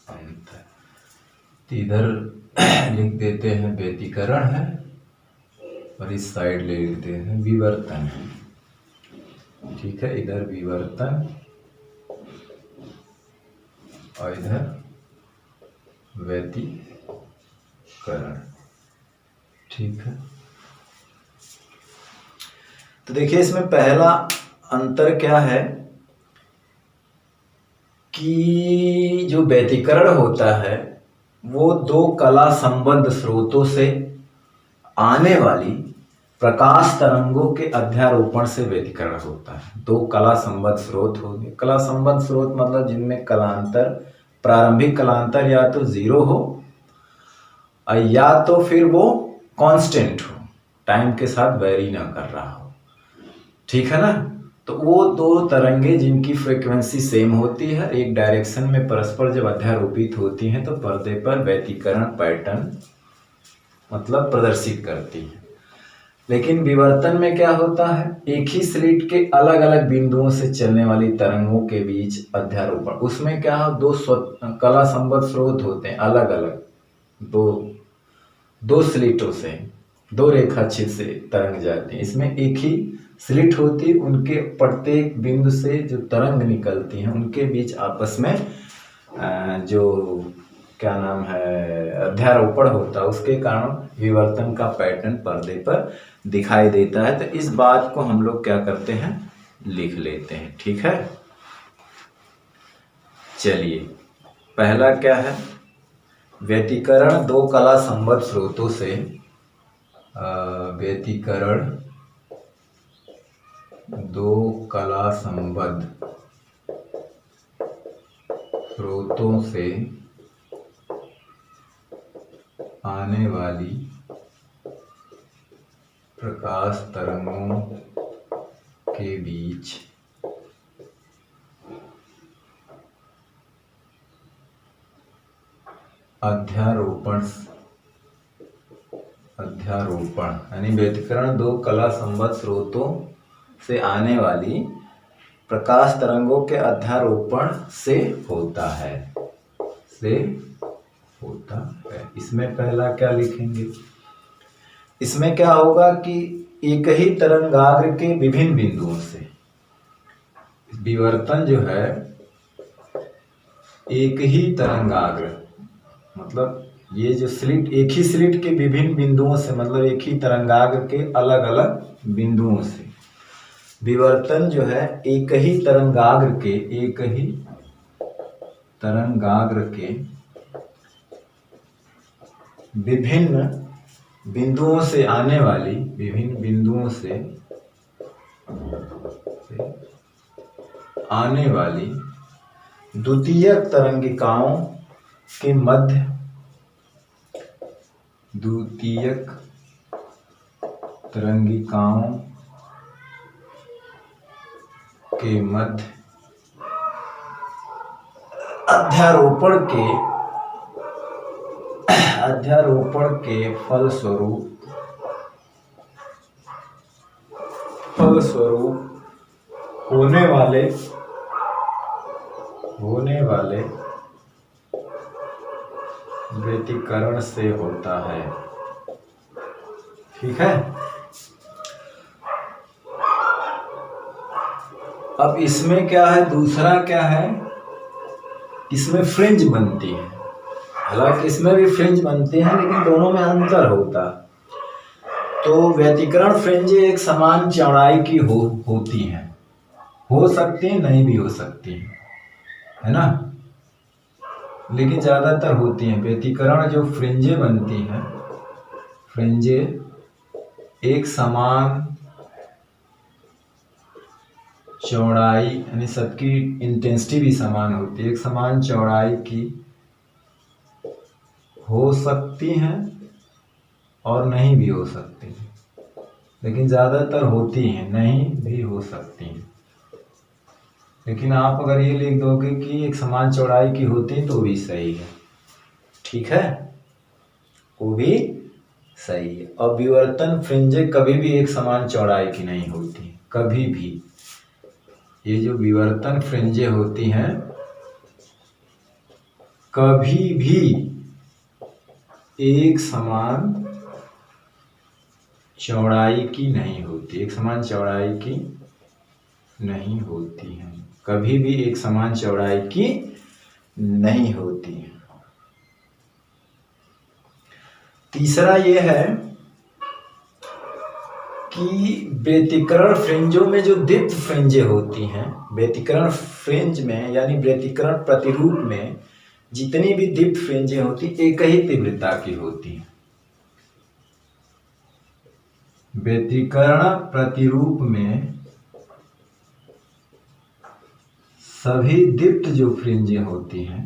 अंतर। तो इधर लिख देते हैं व्यतिकरण है और इस साइड ले लेते हैं विवर्तन है, ठीक है। इधर विवर्तन और इधर व्यतिकरण, ठीक है। तो देखिए इसमें पहला अंतर क्या है कि जो व्यतिकरण होता है वो दो कला संबद्ध स्रोतों से आने वाली प्रकाश तरंगों के अध्यारोपण से व्यतिकरण होता है। दो कला संबद्ध स्रोत होंगे। कला संबद्ध स्रोत मतलब जिनमें कलांतर, प्रारंभिक कलांतर या तो 0 हो या तो फिर वो कांस्टेंट हो, टाइम के साथ वेरी ना कर रहा हो, ठीक है ना। तो वो दो तरंगे जिनकी फ्रीक्वेंसी सेम होती है, एक डायरेक्शन में परस्पर जब अध्यारोपित होती हैं तो पर्दे पर व्यतिकरण पैटर्न मतलब प्रदर्शित करती है। लेकिन विवर्तन में क्या होता है, एक ही स्लिट के अलग अलग बिंदुओं से चलने वाली तरंगों के बीच अध्यारोपण। उसमें क्या हो, दो कला संबद्ध स्रोत होते हैं, अलग अलग दो स्लिटों से, दो रेखाछिद से तरंग जाती है। इसमें एक ही स्लिट होती है, उनके प्रत्येक बिंदु से जो तरंग निकलती हैं उनके बीच आपस में जो क्या नाम है अध्यारोपण होता है, उसके कारण विवर्तन का पैटर्न पर्दे पर दिखाई देता है। तो इस बात को हम लोग क्या करते हैं, लिख लेते हैं। ठीक है, चलिए पहला क्या है, व्यतिकरण दो कला संबद्ध स्रोतों से, व्यतिकरण दो कला संबद्ध स्रोतों से आने वाली प्रकाश तरंगों के बीच अध्यारोपण यानी व्यतिकरण दो कला संबद्ध स्रोतों से आने वाली प्रकाश तरंगों के अध्यारोपण से होता है, इसमें पहला क्या लिखेंगे, इसमें क्या होगा कि एक ही तरंगाग्र के विभिन्न बिंदुओं से, विवर्तन जो है एक ही तरंगाग्र, मतलब ये जो स्लिट, एक ही स्लिट के विभिन्न बिंदुओं से, मतलब एक ही तरंगाग्र के अलग अलग बिंदुओं से, विवर्तन जो है एक ही तरंगाग्र के विभिन्न बिंदुओं से आने वाली, विभिन्न बिंदुओं से आने वाली द्वितीयक तरंगिकाओं के मध्य, द्वितीयक तरंगिकाओं के मध्य अध्यारोपण के फलस्वरूप होने वाले व्यतिकरण से होता है। ठीक है, अब इसमें क्या है, दूसरा क्या है, इसमें फ्रिंज बनती है। हालांकि इसमें भी फ्रिंज बनते हैं लेकिन दोनों में अंतर होता है। तो व्यतिकरण फ्रिंज एक समान चौड़ाई की होती हैं, हो सकती हैं, नहीं भी हो सकती हैं, है ना, लेकिन ज़्यादातर होती हैं। व्यतिकरण जो फ्रिंजें बनती हैं, फ्रिंजें एक समान चौड़ाई, यानी सबकी इंटेंसिटी भी समान होती है, एक समान चौड़ाई की हो सकती हैं और नहीं भी हो सकती हैं, लेकिन ज़्यादातर होती हैं, नहीं भी हो सकती हैं। लेकिन आप अगर ये लिख दोगे कि एक समान चौड़ाई की होती है तो भी सही है। ठीक है, वो भी सही है। और विवर्तन फ्रिंजें कभी भी एक समान चौड़ाई की नहीं होती, कभी भी। ये जो विवर्तन फ्रिंजें होती हैं कभी भी एक समान चौड़ाई की नहीं होती, एक समान चौड़ाई की नहीं होती हैं, कभी भी एक समान चौड़ाई की नहीं होती है। तीसरा ये है कि व्यतिकरण फ्रिंजों में जो दीप्त फ्रिंजें होती हैं, व्यतिकरण फ्रिंज में यानी व्यतिकरण प्रतिरूप में जितनी भी दीप्त फ्रिंजें होती एक ही तीव्रता की होती हैं। व्यतिकरण प्रतिरूप में सभी दीप्त जो फ्रिंजें होती हैं,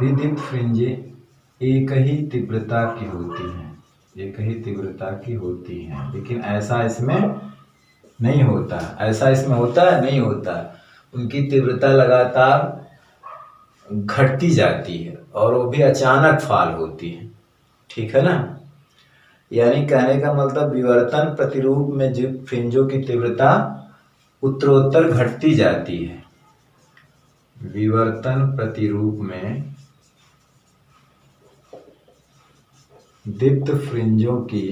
दीप्त फ्रिंजें एक ही तीव्रता की होती हैं, एक ही तीव्रता की होती हैं। लेकिन ऐसा इसमें नहीं होता, ऐसा इसमें होता है, नहीं होता। उनकी तीव्रता लगातार घटती जाती है और वो भी अचानक फाल होती है। ठीक है ना, यानी कहने का मतलब विवर्तन प्रतिरूप में जो फ्रिंजों की तीव्रता उत्तरोत्तर घटती जाती है। विवर्तन प्रतिरूप में दीप्त फ्रिंजों की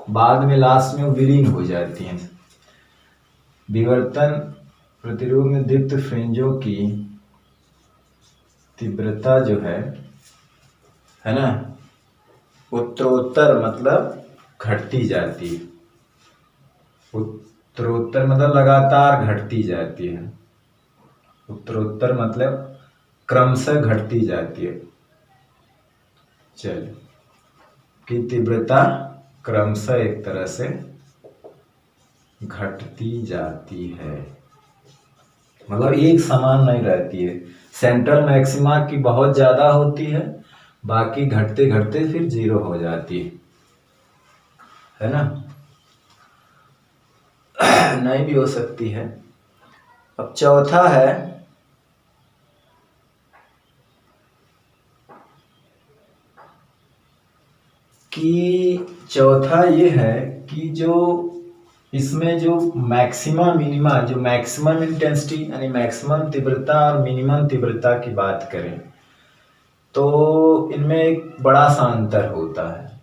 बाद में लास्ट में विलीन हो जाती हैं। विवर्तन प्रतिरूप में दीप्त फ्रिंजों की तीव्रता जो है ना, उत्तरोत्तर मतलब घटती जाती है, उत्तरोत्तर मतलब लगातार घटती जाती है, उत्तरोत्तर मतलब क्रमशः घटती जाती है। चलिए, की तीव्रता क्रमशः एक तरह से घटती जाती है, मतलब एक समान नहीं रहती है। सेंट्रल मैक्सिमा की बहुत ज्यादा होती है, बाकी घटते घटते फिर 0 हो जाती है ना। नहीं भी हो सकती है। अब चौथा है कि चौथा ये है कि जो इसमें जो मैक्सिमा मिनिमा, जो मैक्सिमम इंटेंसिटी यानी मैक्सिमम तीव्रता और मिनिमम तीव्रता की बात करें तो इनमें एक बड़ा सा अंतर होता है,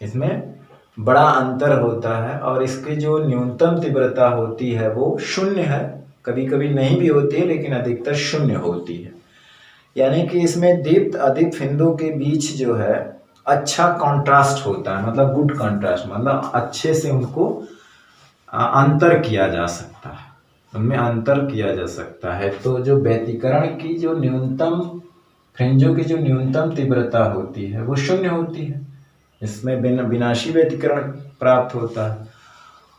इसमें बड़ा अंतर होता है। और इसकी जो न्यूनतम तीव्रता होती है वो 0 है, कभी कभी नहीं भी होती है लेकिन अधिकतर 0 होती है। यानी कि इसमें दीप्त अदीप्त बिंदु के बीच जो है अच्छा कंट्रास्ट होता है, मतलब गुड कंट्रास्ट, मतलब अच्छे से उनको अंतर किया जा सकता है, उनमें अंतर किया जा सकता है। तो जो व्यतिकरण की जो न्यूनतम फ्रिंजों की जो न्यूनतम तीव्रता होती है वो 0 होती है, इसमें विनाशी व्यतिकरण प्राप्त होता है।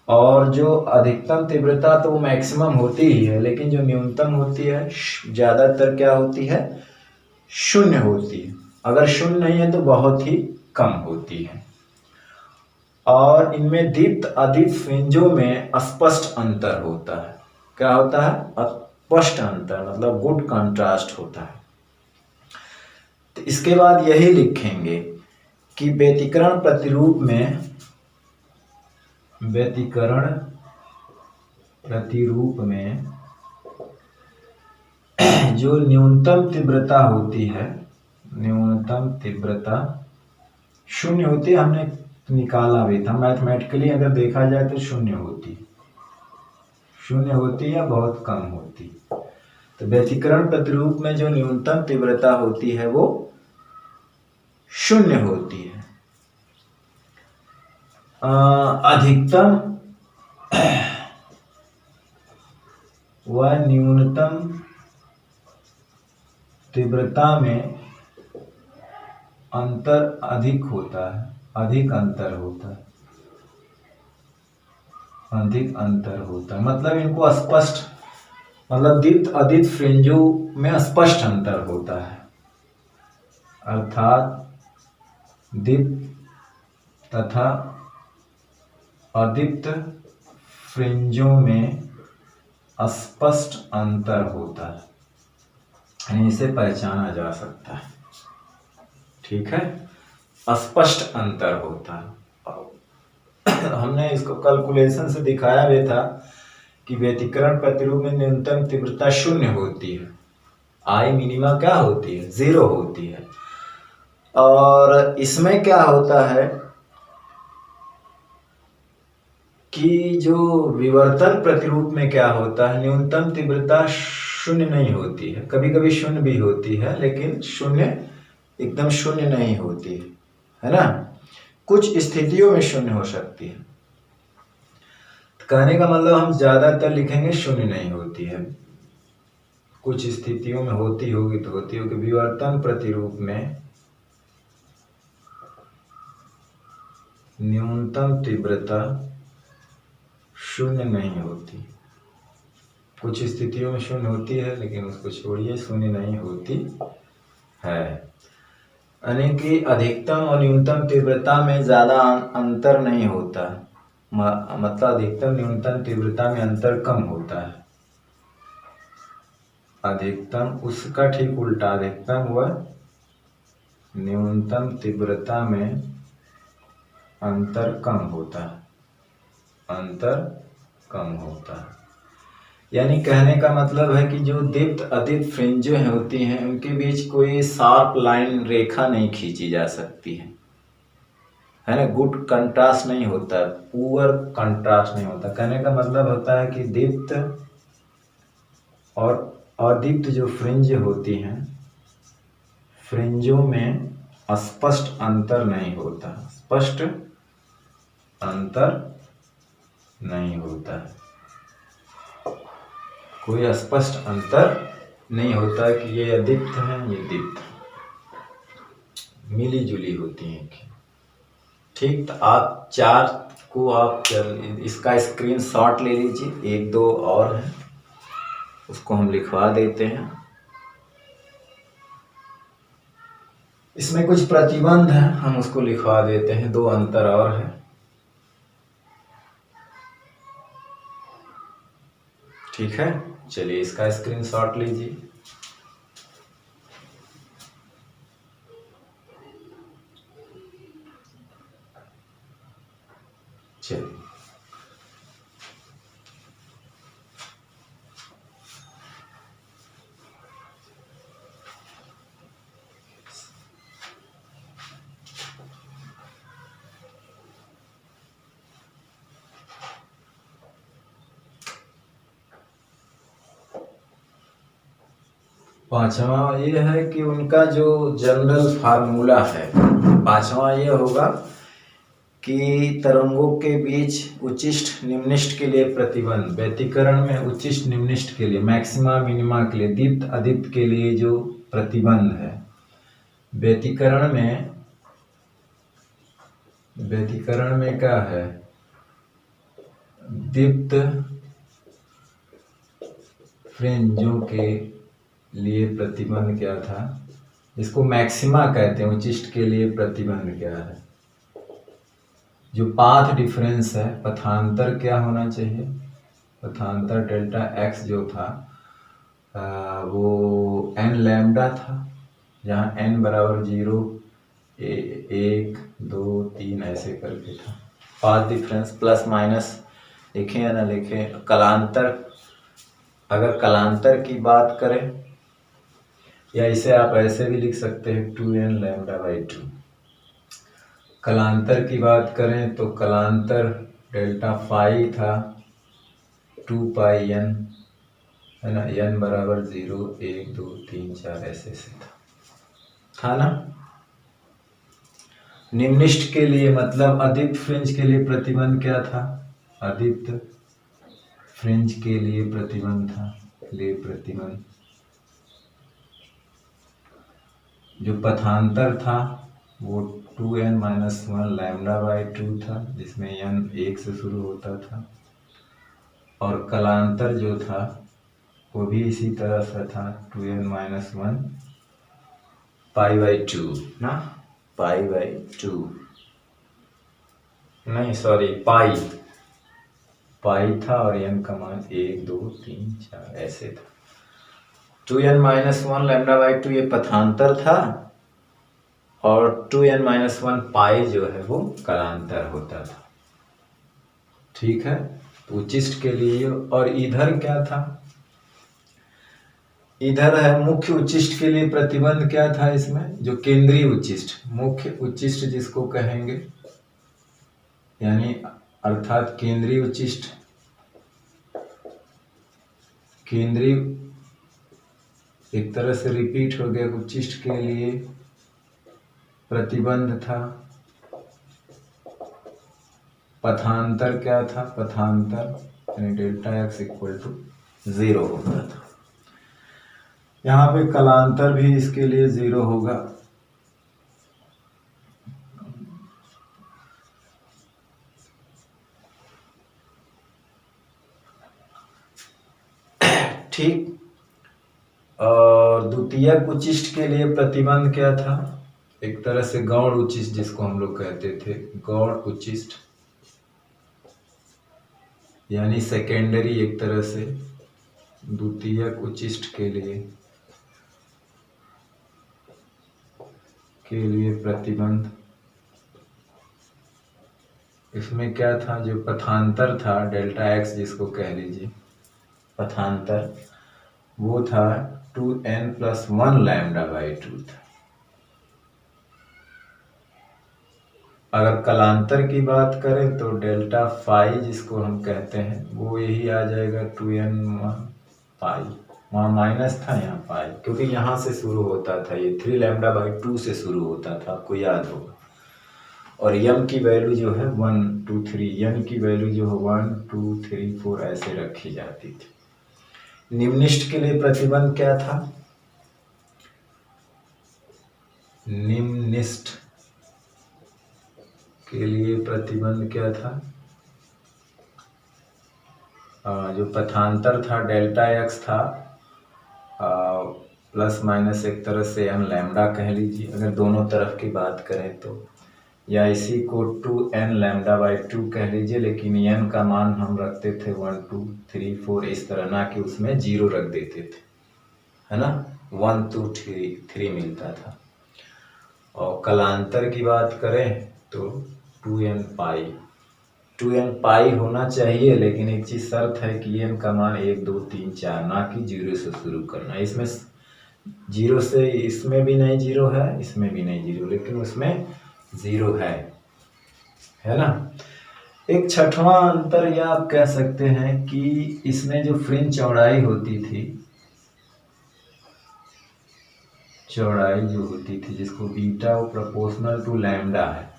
और जो अधिकतम तीव्रता तो वो मैक्सिमम होती ही है, लेकिन जो न्यूनतम होती है ज्यादातर क्या होती है, 0 होती है। अगर 0 नहीं है तो बहुत ही कम होती है। और इनमें दीप्त अदीप्त फ्रिंजों में स्पष्ट अंतर होता है। क्या होता है, स्पष्ट अंतर, मतलब गुड कंट्रास्ट होता है। तो इसके बाद यही लिखेंगे कि व्यतिकरण प्रतिरूप में, व्यतिकरण प्रतिरूप में जो न्यूनतम तीव्रता होती है, न्यूनतम तीव्रता 0 होती है। हमने निकाला भी था, मैथमेटिकली अगर देखा जाए तो 0 होती, 0 होती है, बहुत कम होती। तो व्यतिकरण प्रतिरूप में जो न्यूनतम तीव्रता होती है वो 0 होती है। अधिकतम व न्यूनतम तीव्रता में अंतर अधिक होता है, अधिक अंतर होता है, अधिक अंतर होता है। मतलब इनको स्पष्ट, मतलब दीप्त अदीप्त फ्रिंजों में स्पष्ट अंतर होता है, अर्थात दीप्त तथा अदीप्त फ्रिंजों में स्पष्ट अंतर होता है, यानी इसे पहचाना जा सकता है। ठीक है, स्पष्ट अंतर होता है। हमने इसको कैलकुलेशन से दिखाया भी था कि व्यतिकरण प्रतिरूप में न्यूनतम तीव्रता 0 होती है, आई मिनिमा क्या होती है, 0 होती है। और इसमें क्या होता है कि जो विवर्तन प्रतिरूप में क्या होता है, न्यूनतम तीव्रता 0 नहीं होती है, कभी कभी 0 भी होती है, लेकिन 0 एकदम 0 नहीं होती है ना। कुछ स्थितियों में 0 हो सकती है। तो कहने का मतलब हम ज्यादातर लिखेंगे 0 नहीं होती है, कुछ स्थितियों में होती होगी तो होती होगी। विवर्तन प्रतिरूप में न्यूनतम तीव्रता 0 नहीं होती, कुछ स्थितियों में 0 होती है, लेकिन उसको छोड़िए, 0 नहीं होती है। यानी कि अधिकतम और न्यूनतम तीव्रता में ज्यादा अंतर नहीं होता, मतलब अधिकतम न्यूनतम तीव्रता में अंतर कम होता है। अधिकतम उसका ठीक उल्टा, अधिकतम व न्यूनतम तीव्रता में अंतर कम होता है, अंतर कम होता है। यानी कहने का मतलब है कि जो दीप्त अदीप्त फ्रिंजें होती हैं उनके बीच कोई शार्प लाइन, रेखा नहीं खींची जा सकती है ना। गुड कंट्रास्ट नहीं होता, पुअर कंट्रास्ट नहीं होता। कहने का मतलब होता है कि दीप्त और अदीप्त जो फ्रिंज होती हैं, फ्रिंजों में स्पष्ट अंतर नहीं होता, स्पष्ट अंतर नहीं होता है, कोई स्पष्ट अंतर नहीं होता कि ये अदीप्त है ये दीप्त, मिली जुली होती हैं। ठीक, तो आप चार को आप इसका स्क्रीनशॉट ले लीजिए, एक दो और हैं उसको हम लिखवा देते हैं। इसमें कुछ प्रतिबंध है, हम उसको लिखवा देते हैं, दो अंतर और है। ठीक है, चलिए इसका स्क्रीनशॉट लीजिए। चलिए, पांचवा ये है कि उनका जो जनरल फार्मूला है, पांचवा ये होगा कि तरंगों के बीच उच्चिष्ट निम्निष्ट के लिए प्रतिबंध, व्यतिकरण में उच्चिष्ट निम्निष्ट के लिए, मैक्सिमा मिनिमा के लिए, दीप्त अदीप्त के लिए जो प्रतिबंध है, व्यतिकरण में क्या है, दीप्त फ्रिंजों के लिए प्रतिबंध क्या था, इसको मैक्सिमा कहते हैं, उच्चिष्ट के लिए प्रतिबंध क्या है, जो पाथ डिफरेंस है, पथांतर क्या होना चाहिए, पथांतर डेल्टा एक्स जो था वो n लैम्डा था, जहाँ n बराबर 0, 1, 2, 3 ऐसे करके था। पाथ डिफरेंस प्लस माइनस लिखें या ना लिखें, कलांतर, अगर कलांतर की बात करें या इसे आप ऐसे भी लिख सकते हैं 2n लैम्डा बाई 2। कलांतर की बात करें तो कलांतर डेल्टा फाई था 2 पाई n, है ना, n बराबर 0, 1, 2, 3, 4 ऐसे से था ना। निम्निष्ट के लिए मतलब अदीप्त फ्रिंज के लिए प्रतिबंध क्या था, अदीप्त फ्रिंज के लिए प्रतिबंध था, ले प्रतिबंध, जो पथांतर था वो 2n-1 लैम्डा बाई 2 था, जिसमें n 1 से शुरू होता था, और कलांतर जो था वो भी इसी तरह से था 2n-1 पाई बाई 2 ना, पाई बाई 2 नहीं सॉरी पाई था, और n का मान 1, 2, 3, 4 ऐसे था। 2n-1 लैम्डा बाई 2 ये पथांतर था, और 2n-1 पाई जो है वो कलांतर होता था। ठीक है, उच्चिष्ट के लिए। और इधर क्या था, इधर है मुख्य उच्चिष्ट के लिए प्रतिबंध क्या था इसमें, जो केंद्रीय उच्चिष्ट, मुख्य उच्चिष्ट जिसको कहेंगे, यानी अर्थात केंद्रीय उच्चिष्ट, केंद्रीय एक तरह से रिपीट हो गया, उच्चिष्ट के लिए प्रतिबंध था। पथांतर क्या था, पथांतर यानी डेल्टा एक्स इक्वल टू 0 होता था। यहाँ पे कलांतर भी इसके लिए 0 होगा। ठीक, और द्वितीयक उच्चिष्ट के लिए प्रतिबंध क्या था, एक तरह से गौण उच्चिष्ट जिसको हम लोग कहते थे, गौण उच्चिष्ट यानी सेकेंडरी, एक तरह से द्वितीयक उच्चिष्ट के लिए प्रतिबंध, इसमें क्या था, जो पथांतर था डेल्टा एक्स जिसको कह लीजिए पथांतर, वो था 2n+1 लैम्डा बाई 2 था। अगर कलांतर की बात करें तो डेल्टा फाई जिसको हम कहते हैं वो यही आ जाएगा 2n1 पाई, वहाँ माइनस था, यहाँ पाई, क्योंकि यहाँ से शुरू होता था, ये 3 λ/2 से शुरू होता था, आपको याद होगा। और यम की वैल्यू जो है 1 2 3, यम की वैल्यू जो है 1 2 3 4 ऐसे रखी जाती थी। निम्निष्ठ के लिए प्रतिबंध क्या था? निम्निष्ठ के लिए प्रतिबंध क्या था? जो पथांतर था डेल्टा एक्स था, प्लस माइनस एक तरह से n लैम्डा कह लीजिए अगर दोनों तरफ की बात करें तो, या इसी को 2n λ/2 कह लीजिए, लेकिन n का मान हम रखते थे 1 2 3 4 इस तरह, ना कि उसमें 0 रख देते थे, है ना। 1 2 3 मिलता था। और कलांतर की बात करें तो 2n पाई होना चाहिए, लेकिन एक चीज शर्त है कि n का मान 1 2 3 4, ना कि 0 से शुरू करना। इसमें 0 से, इसमें भी नहीं 0 है, इसमें भी नहीं 0, लेकिन उसमें 0 है ना। एक छठवां अंतर या आप कह सकते हैं कि इसमें जो फ्रिंज चौड़ाई होती थी, जिसको बीटा प्रोपोर्शनल टू लैम्डा है।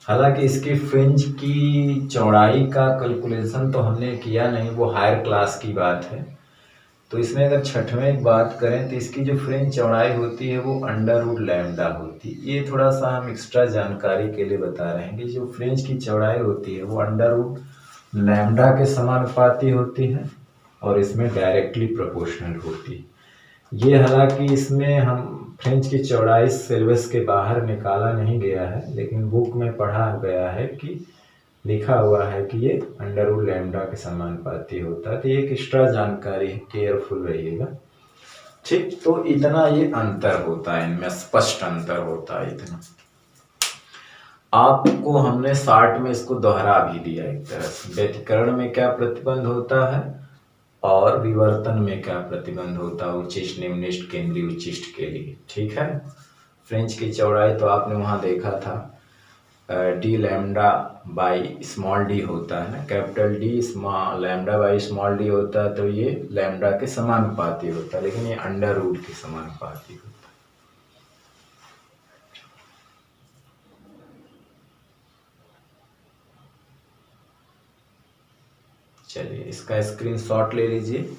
हालांकि इसकी फ्रिंज की चौड़ाई का कैलकुलेशन तो हमने किया नहीं, वो हायर क्लास की बात है। तो इसमें अगर छठवें एक बात करें तो इसकी जो फ्रिंज चौड़ाई होती है वो √λ होती है। ये थोड़ा सा हम एक्स्ट्रा जानकारी के लिए बता रहे हैं कि जो फ्रिंज की चौड़ाई होती है वो √λ के समानुपाती होती है और इसमें डायरेक्टली प्रोपोर्शनल होती है। ये हालांकि इसमें हम फ्रिंज की चौड़ाई सिलेबस के बाहर निकाला नहीं गया है, लेकिन बुक में पढ़ा गया है कि लिखा हुआ है कि ये √λ के समानुपाती होता है। तो एक एक्स्ट्रा जानकारी है, केयरफुल रहिएगा, ठीक। तो इतना ये अंतर होता है, इनमें स्पष्ट अंतर होता है इतना। आपको हमने शार्ट में इसको दोहरा भी दिया एक तरह से, व्यतिकरण में क्या प्रतिबंध होता है और विवर्तन में क्या प्रतिबंध होता है उच्चिष्ट निम्निष्ठ केंद्रीय उच्चिष्ट के लिए, ठीक है। फ्रिंज की चौड़ाई तो आपने वहां देखा था, d λ/d होता है ना, कैपिटल D λ/d होता है, तो ये लैम्डा के समानुपाती होता है, लेकिन ये अंडर रूट के समानुपाती होता है। चलिए इसका स्क्रीनशॉट ले लीजिए।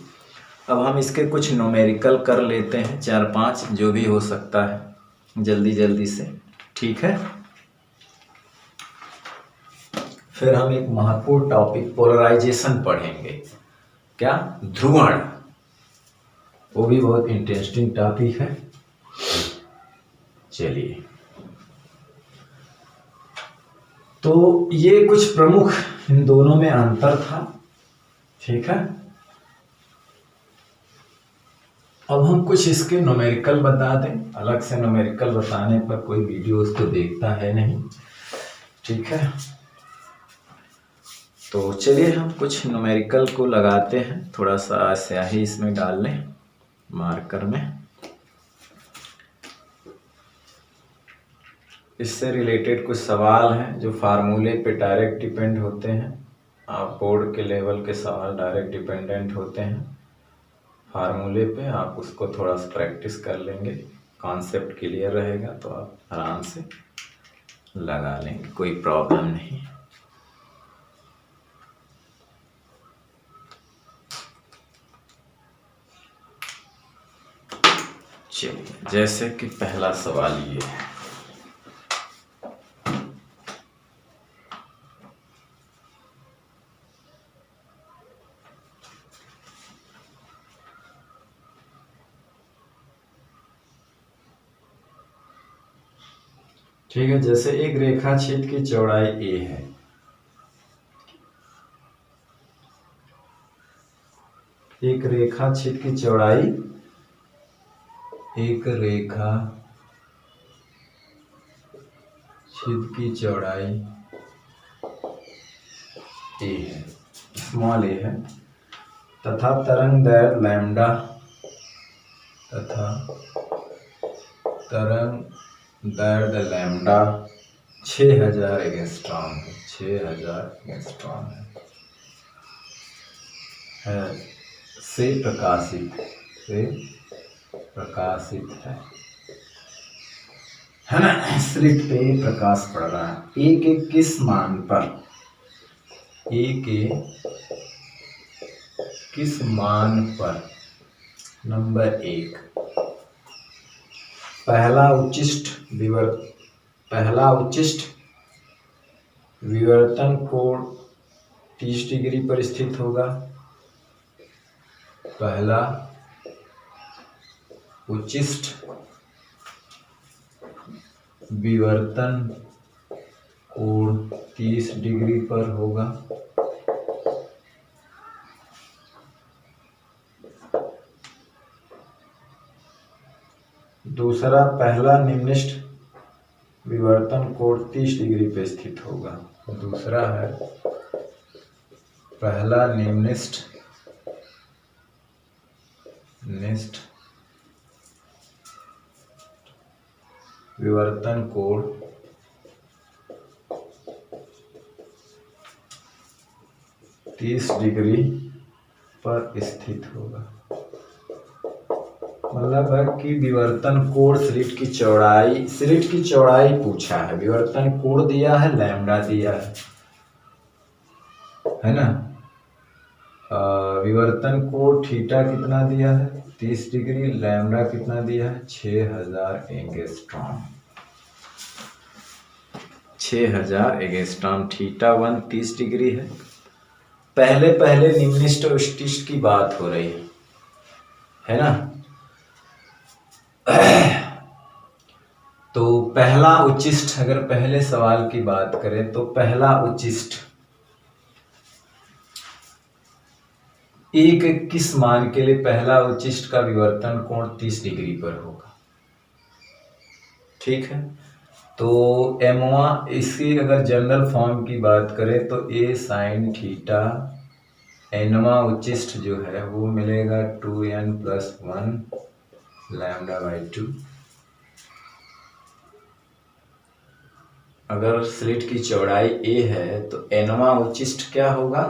अब हम इसके कुछ न्यूमेरिकल कर लेते हैं, 4-5 जो भी हो सकता है जल्दी जल्दी से, ठीक है। फिर हम एक महत्वपूर्ण टॉपिक पोलराइजेशन पढ़ेंगे, क्या? ध्रुवण, वो भी बहुत इंटरेस्टिंग टॉपिक है। चलिए, तो ये कुछ प्रमुख इन दोनों में अंतर था, ठीक है। अब हम कुछ इसके न्यूमेरिकल बता दें, अलग से न्यूमेरिकल बताने पर कोई वीडियो उसको देखता है नहीं, ठीक है। तो चलिए हम कुछ न्यूमेरिकल को लगाते हैं, थोड़ा सा स्याही इसमें डाल लें मार्कर में। इससे रिलेटेड कुछ सवाल हैं जो फार्मूले पे डायरेक्ट डिपेंड होते हैं। आप बोर्ड के लेवल के सवाल डायरेक्ट डिपेंडेंट होते हैं फार्मूले पे, आप उसको थोड़ा सा प्रैक्टिस कर लेंगे, कॉन्सेप्ट क्लियर रहेगा तो आप आराम से लगा लेंगे, कोई प्रॉब्लम नहीं। चलिए, जैसे कि पहला सवाल ये है, ठीक है। जैसे एक रेखा छेद की चौड़ाई a है, एक रेखा छेद की चौड़ाई, एक रेखा छेद की चौड़ाई a है, स्मॉल a है, तथा तरंग दैर्घ्य लैम्डा, तथा तरंग दैर्घ्य लैम्डा 6000 एंगस्ट्रॉम है, 6000 एंगस्ट्रॉम है, से प्रकाशित से प्रकाशित है ना। स्लिट पे प्रकाश पड़ रहा है। ए के किस मान पर, ए के किस मान पर? नंबर 1, पहला उच्चिष्ट विवर्तन कोण 30 डिग्री पर स्थित होगा। पहला उच्चिष्ट विवर्तन कोण 30 डिग्री पर होगा। दूसरा, पहला निम्निष्ठ विवर्तन कोण 30 डिग्री पर स्थित होगा। दूसरा है पहला निम्निष्ठ विवर्तन कोण 30 डिग्री पर स्थित होगा। मतलब है कि विवर्तन कोण स्लिट की चौड़ाई पूछा है, विवर्तन कोण दिया है, लैम्डा दिया है ना। विवर्तन कोण थीटा कितना दिया है? 30 डिग्री। लैम्डा कितना दिया है? 6000 एंगस्ट्रॉम। 6000 एंगस्ट्रॉम। थीटा 1 30 डिग्री है। पहले निम्निष्ठ और उच्चिष्ट की बात हो रही है ना। तो पहला उच्चिष्ट, अगर पहले सवाल की बात करें तो पहला उच्चिष्ट एक किस मान के लिए पहला उच्चिष्ट का विवर्तन कोण 30 डिग्री पर होगा। ठीक है, तो एमवा, इसकी अगर जनरल फॉर्म की बात करें तो ए साइन थीटा, एनवा उच्चिष्ट जो है वो मिलेगा 2n+1 λ/2। अगर स्लिट की चौड़ाई a है तो एनवा उच्चिष्ट क्या होगा?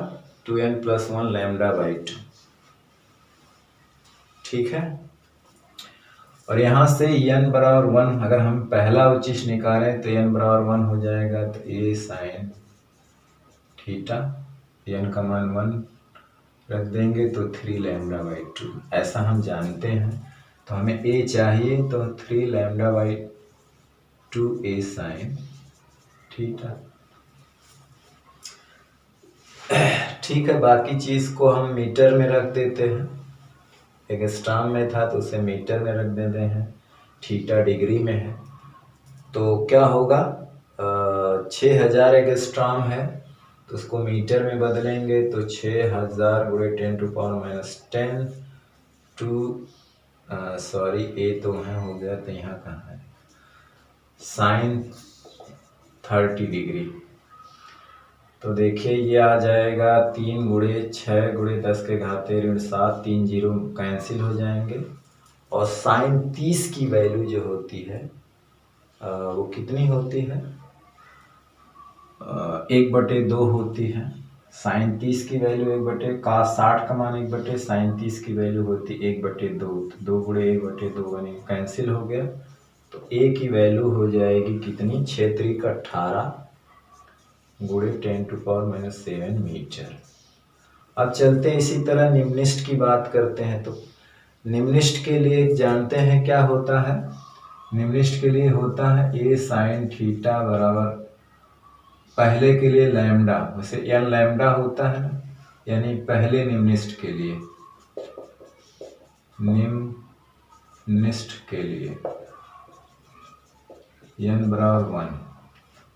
2n+1 λ/2। ठीक है, और यहाँ से n बराबर 1, अगर हम पहला उच्चिष्ट निकालें तो n बराबर 1 हो जाएगा। तो a साइन थीटा, n का मान 1 रख देंगे तो 3 λ/2, ऐसा हम जानते हैं। तो हमें a चाहिए, तो 3 λ/2 a साइन थीटा। ठीक है, बाकी चीज को हम मीटर में रख देते हैं। एंगस्ट्रॉम में था तो उसे मीटर में रख देते हैं। थीटा डिग्री में है तो क्या होगा? 6000 एंगस्ट्रॉम है तो उसको मीटर में बदलेंगे तो 6000 × 10⁻10 टू सॉरी ए तो वहाँ हो गया, तो यहाँ कहाँ है? Sine 30 degree. तो देखिए ये आ जाएगा 3 × 6 × 10⁻7, 3 जीरो कैंसिल हो जाएंगे। और साइन 30 की वैल्यू जो होती है वो कितनी होती है? 1/2 होती है। साइन 30 की वैल्यू 1/, का 60 का मान 1/, साइन 30 की वैल्यू होती 1/2। 2 × 1/2 बनी, कैंसिल हो गया। तो ए की वैल्यू हो जाएगी कितनी? 6×3 = 18 × 10⁻7 मीटर। अब चलते हैं इसी तरह निम्निष्ठ की बात करते हैं। तो निम्निष्ठ के लिए जानते हैं क्या होता है? निम्निष्ठ के लिए होता है ए साइन थीटा बराबर, पहले के लिए लैम्डा, वैसे n लैम्डा होता है ना, यानी पहले निम्निष्ठ के लिए, निम्निष्ठ के लिए n बराबर 1,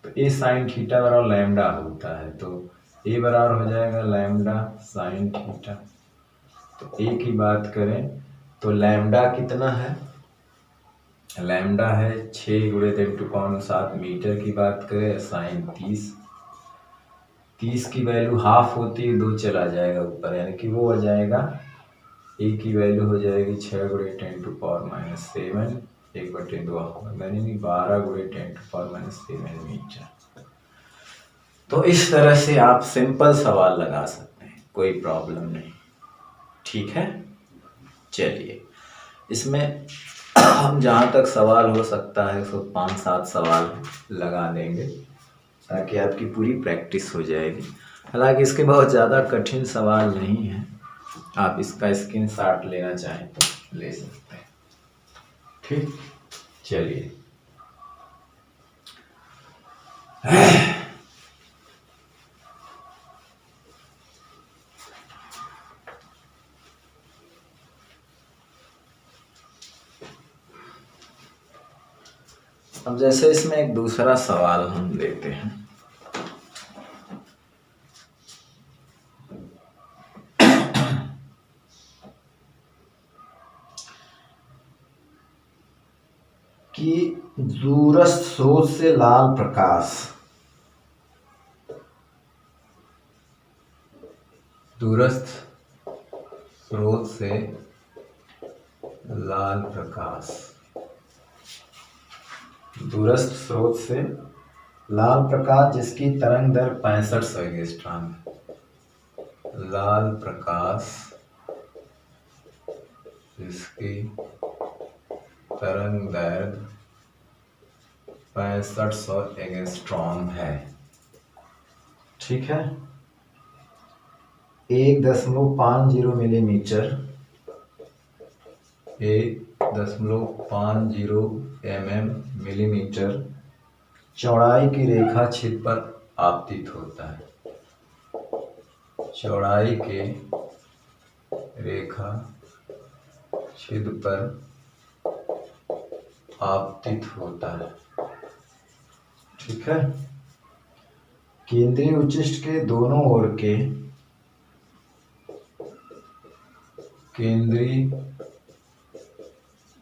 तो ए साइन थीटा बराबर लैम्डा होता है। तो ए बराबर हो जाएगा लैम्डा साइन थीटा। तो ए की बात करें तो लैम्डा कितना है? लैम्डा है 6 × 10⁻7 मीटर की बात करें। साइन 30 की वैल्यू हाफ होती है, 2 चला जाएगा ऊपर, यानी कि वो हो जाएगा, ए की वैल्यू हो जाएगी 6 × 10⁻7 1/2, यानी 12 × 10⁻7 मीटर। तो इस तरह से आप सिंपल सवाल लगा सकते हैं, कोई प्रॉब्लम नहीं। ठीक है, चलिए इसमें हम जहाँ तक सवाल हो सकता है उसको 5-7 सवाल लगा देंगे ताकि आपकी पूरी प्रैक्टिस हो जाएगी। हालांकि इसके बहुत ज़्यादा कठिन सवाल नहीं है, आप इसका स्क्रीनशॉट लेना चाहें तो ले सकते हैं। ठीक, चलिए। अब जैसे इसमें एक दूसरा सवाल हम लेते हैं। कि दूरस्थ स्रोत से लाल प्रकाश, दूरस्थ स्रोत से लाल प्रकाश, दूरस्थ स्रोत से लाल प्रकाश जिसकी तरंग दर 6500 एंगस्ट्रॉम है। लाल प्रकाश जिसकी तरंग दैर्घ्य 6500 एंगस्ट्रॉम है। ठीक है, 1.50 मिलीमीटर, 1.50 मिलीमीटर चौड़ाई की रेखा छिद्र पर आपतित होता है। चौड़ाई के रेखा छिद्र पर आपतित होता है। ठीक है, केंद्रीय उच्चिष्ट के दोनों ओर के, केंद्रीय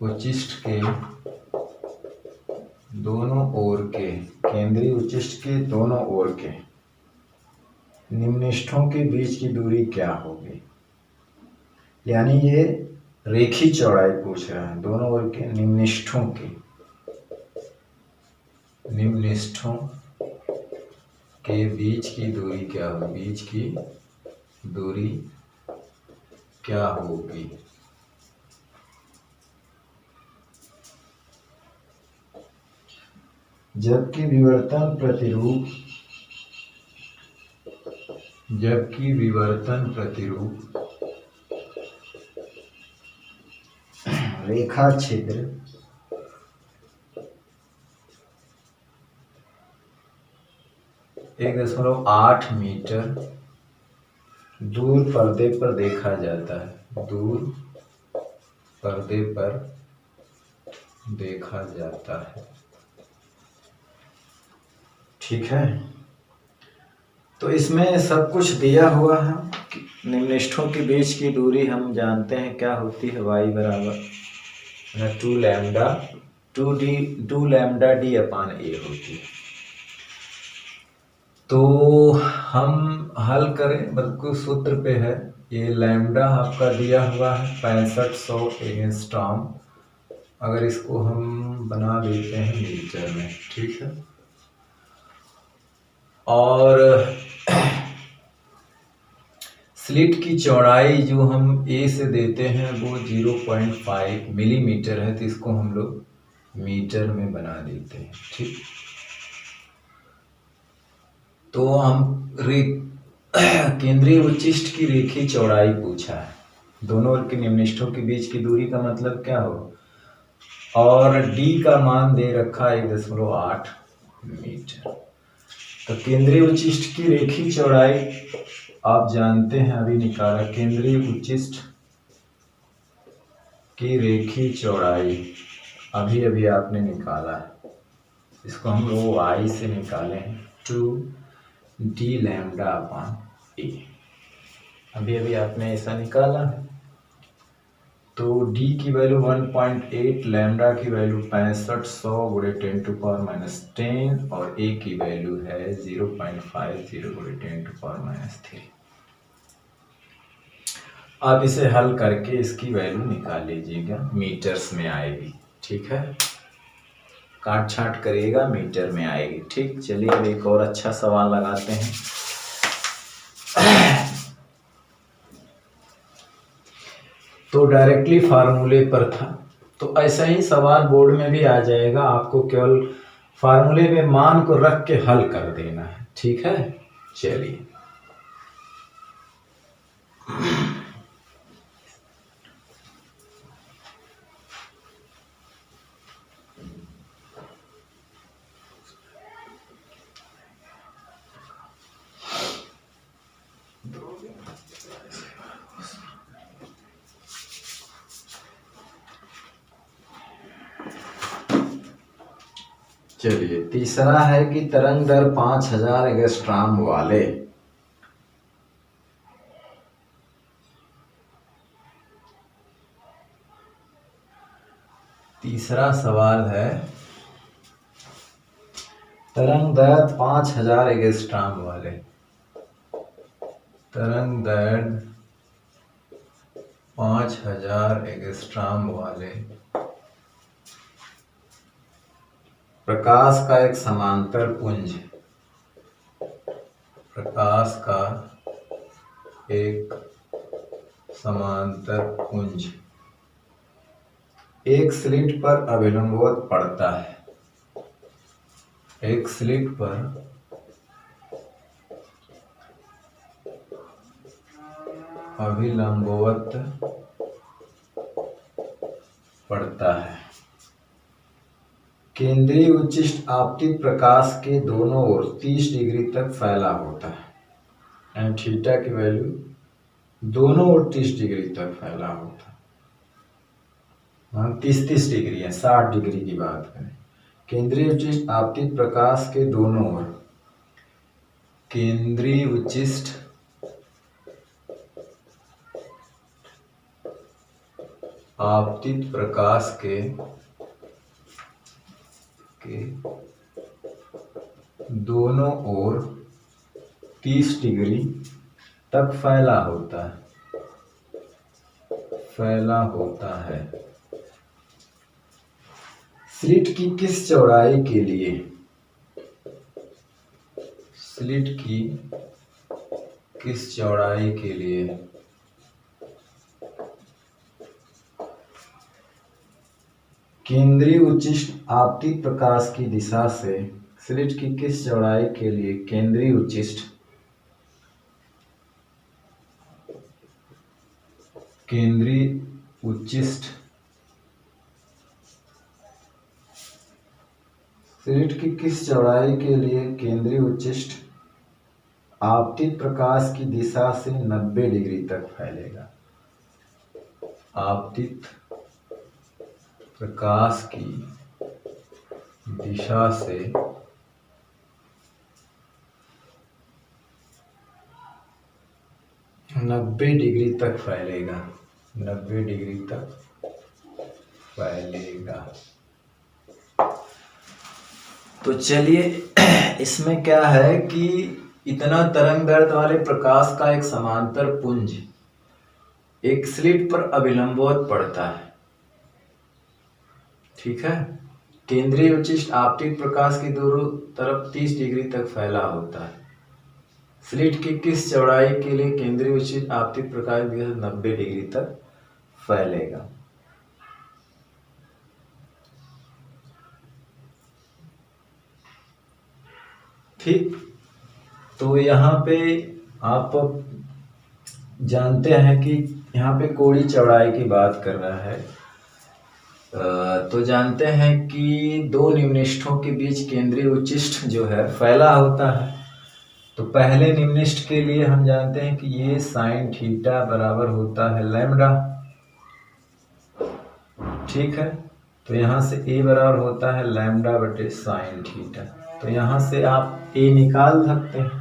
उच्चिष्ट के दोनों ओर के, केंद्रीय उच्चिष्ट के दोनों ओर के निम्निष्ठों के बीच की दूरी क्या होगी। यानी ये रेखी चौड़ाई पूछ रहा है, दोनों ओर के निम्निष्ठों की, निम्निष्ठों के बीच की दूरी क्या होगी, बीच की दूरी क्या होगी। जबकि विवर्तन प्रतिरूप, जबकि विवर्तन प्रतिरूप रेखा छिद्र 1.8 मीटर दूर पर्दे पर देखा जाता है, दूर पर्दे पर देखा जाता है। ठीक है, तो इसमें सब कुछ दिया हुआ है। निम्निष्ठों के बीच की दूरी हम जानते हैं क्या होती है, y बराबर 2 lambda 2 lambda d upon a होती है। तो हम हल करें, बिल्कुल सूत्र पे है। ये लैम्डा आपका दिया हुआ है 6500 एंगस्ट्रॉम, अगर इसको हम बना देते हैं मीटर में। ठीक है, और स्लिट की चौड़ाई जो हम A से देते हैं वो 0.5 मिलीमीटर है, तो इसको हम लोग मीटर में बना देते हैं। ठीक, तो हम केंद्रीय उच्चिष्ट की रेखी चौड़ाई पूछा है, दोनों ओर के निम्निष्ठों के बीच की दूरी का मतलब क्या हो, और D का मान दे रखा है 1.8 मीटर। तो केंद्रीय उच्चिष्ट की रेखी चौड़ाई आप जानते हैं, अभी निकाला। केंद्रीय उच्चिष्ट की रेखी चौड़ाई अभी अभी आपने निकाला है, इसको हम लोग y से निकाले हैं 2d लैम्डा अपान a, अभी अभी आपने ऐसा निकाला है। तो d की वैल्यू 1.8, लैम्डा की वैल्यू 6500 गुणे 10⁻10 और a की वैल्यू है 0.50 गुणे 10⁻3। आप इसे हल करके इसकी वैल्यू निकाल लीजिएगा, मीटर्स में आएगी। ठीक है, काट छाट करिएगा, मीटर में आएगी। ठीक, चलिए अब एक और अच्छा सवाल लगाते हैं। तो डायरेक्टली फार्मूले पर था। तो ऐसा ही सवाल बोर्ड में भी आ जाएगा, आपको केवल फार्मूले में मान को रख के हल कर देना है। ठीक है, चलिए। चलिए, तीसरा है कि तरंग दर 5000 एंगस्ट्रॉम वाले तीसरा सवाल है, तरंग दर 5000 एंगस्ट्रॉम वाले तरंग दर 5000 एंगस्ट्रॉम वाले प्रकाश का एक समांतर पुंज, प्रकाश का एक समांतर पुंज एक स्लिट पर अभिलंबवत पड़ता है। एक स्लिट पर अभिलंबवत पड़ता है। केंद्रीय उच्चिष्ट आपतित प्रकाश के दोनों ओर 30 डिग्री तक फैला होता है। एंड थीटा की वैल्यू दोनों ओर 30 डिग्री तक फैला होता है। हम 30 डिग्री है, 60 डिग्री की बात करें। केंद्रीय उच्चिष्ट आपतित प्रकाश के दोनों ओर, केंद्रीय उच्चिष्ट आपतित प्रकाश के दोनों ओर 30 डिग्री तक फैला होता है। स्लिट की किस चौड़ाई के लिए, स्लिट की किस चौड़ाई के लिए केंद्रीय उच्चिष्ट आपतित प्रकाश की दिशा से, स्लिट की किस चौड़ाई के लिए केंद्रीय उच्चिष्ट स्लिट की किस चौड़ाई के लिए केंद्रीय उच्चिष्ट आपतित प्रकाश की दिशा से 90 डिग्री तक फैलेगा। आपतित प्रकाश की दिशा से 90 डिग्री तक फैलेगा। 90 डिग्री तक फैलेगा। तो चलिए, इसमें क्या है कि इतना तरंग दैर्ध्य वाले प्रकाश का एक समांतर पुंज एक स्लिट पर अभिलंबवत पड़ता है। ठीक है, केंद्रीय उच्चिष्ट आपतित प्रकाश की दोनों तरफ 30 डिग्री तक फैला होता है। स्लिट की किस चौड़ाई के लिए केंद्रीय उच्चिष्ट आपतित प्रकाश की दिशा 90 डिग्री तक फैलेगा। ठीक, तो यहाँ पे आप जानते हैं कि यहाँ पे कोणीय चौड़ाई की बात कर रहा है। तो जानते हैं कि दो निम्निष्ठों के बीच केंद्रीय उच्चिष्ट जो है फैला होता है। तो पहले निम्निष्ठ के लिए हम जानते हैं कि ये साइन थीटा बराबर होता है लैम्डा। ठीक है, तो यहाँ से a बराबर होता है लैम्डा बटे साइन थीटा। तो यहाँ से आप a निकाल सकते हैं,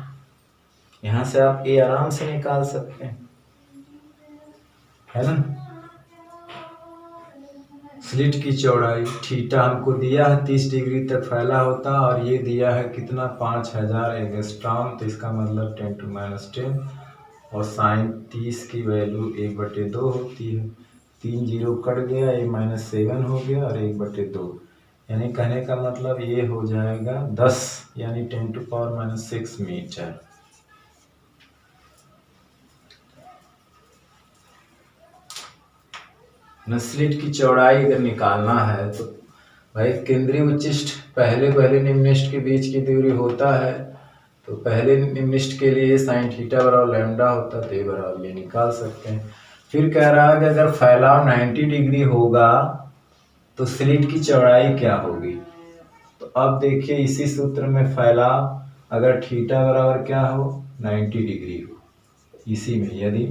यहाँ से आप a आराम से निकाल सकते हैं, है ना। स्लिट की चौड़ाई थीटा हमको दिया है 30 डिग्री तक फैला होता, और ये दिया है कितना 5000 एंगस्ट्रॉम। तो इसका मतलब 10⁻10, और साइन 30 की वैल्यू 1/2 होती है। 3 जीरो कट गया, a-7 हो गया और 1/2, यानी कहने का मतलब ये हो जाएगा 10 यानी 10⁻6 मीटर। स्लिट की चौड़ाई अगर निकालना है तो भाई केंद्रीय उच्चिष्ट पहले निम्निष्ठ के बीच की दूरी होता है, तो पहले निम्निष्ठ के लिए साइन थीटा बराबर लैम्डा होता है, तो ये बराबर ये निकाल सकते हैं। फिर कह रहा है कि अगर फैलाव 90 डिग्री होगा तो स्लिट की चौड़ाई क्या होगी। तो अब देखिए इसी सूत्र में फैलाव अगर थीटा बराबर क्या हो 90 डिग्री हो, इसी में यदि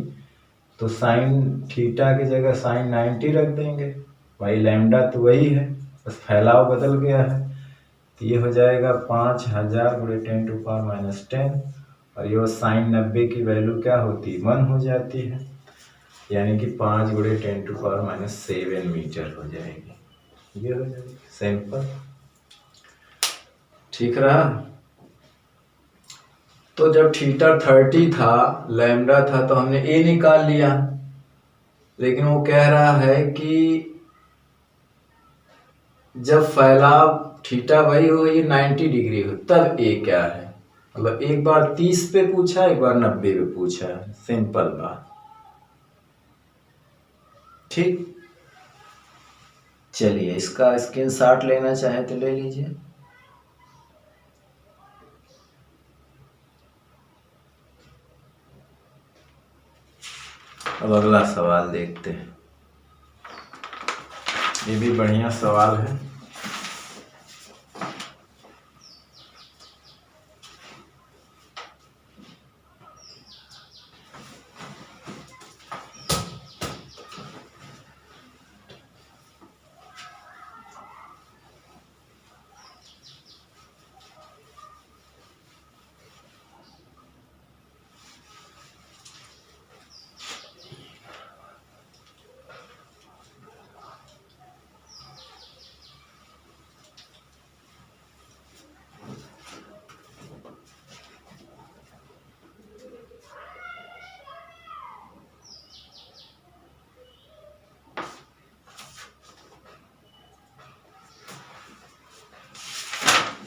तो साइन थीटा की जगह साइन 90 रख देंगे, भाई लैम्डा तो वही है, बस फैलाव बदल गया है। तो ये हो जाएगा 5000 गुणे 10⁻⁻10 और ये साइन 90 की वैल्यू क्या होती है 1 हो जाती है, यानी कि 5 गुणे 10⁻7 मीटर हो जाएगी। ये हो जाएगी सिंपल, ठीक रहा। तो जब थीटा 30 था लैम्डा था तो हमने ए निकाल लिया, लेकिन वो कह रहा है कि जब फैलाव थीटा वही हो ये 90 डिग्री हो तब ए क्या है, मतलब एक बार 30 पे पूछा एक बार 90 पे पूछा है, सिंपल बात। ठीक, चलिए इसका स्क्रीनशॉट लेना चाहे तो ले लीजिए। अब अगला सवाल देखते हैं, ये भी बढ़िया सवाल है।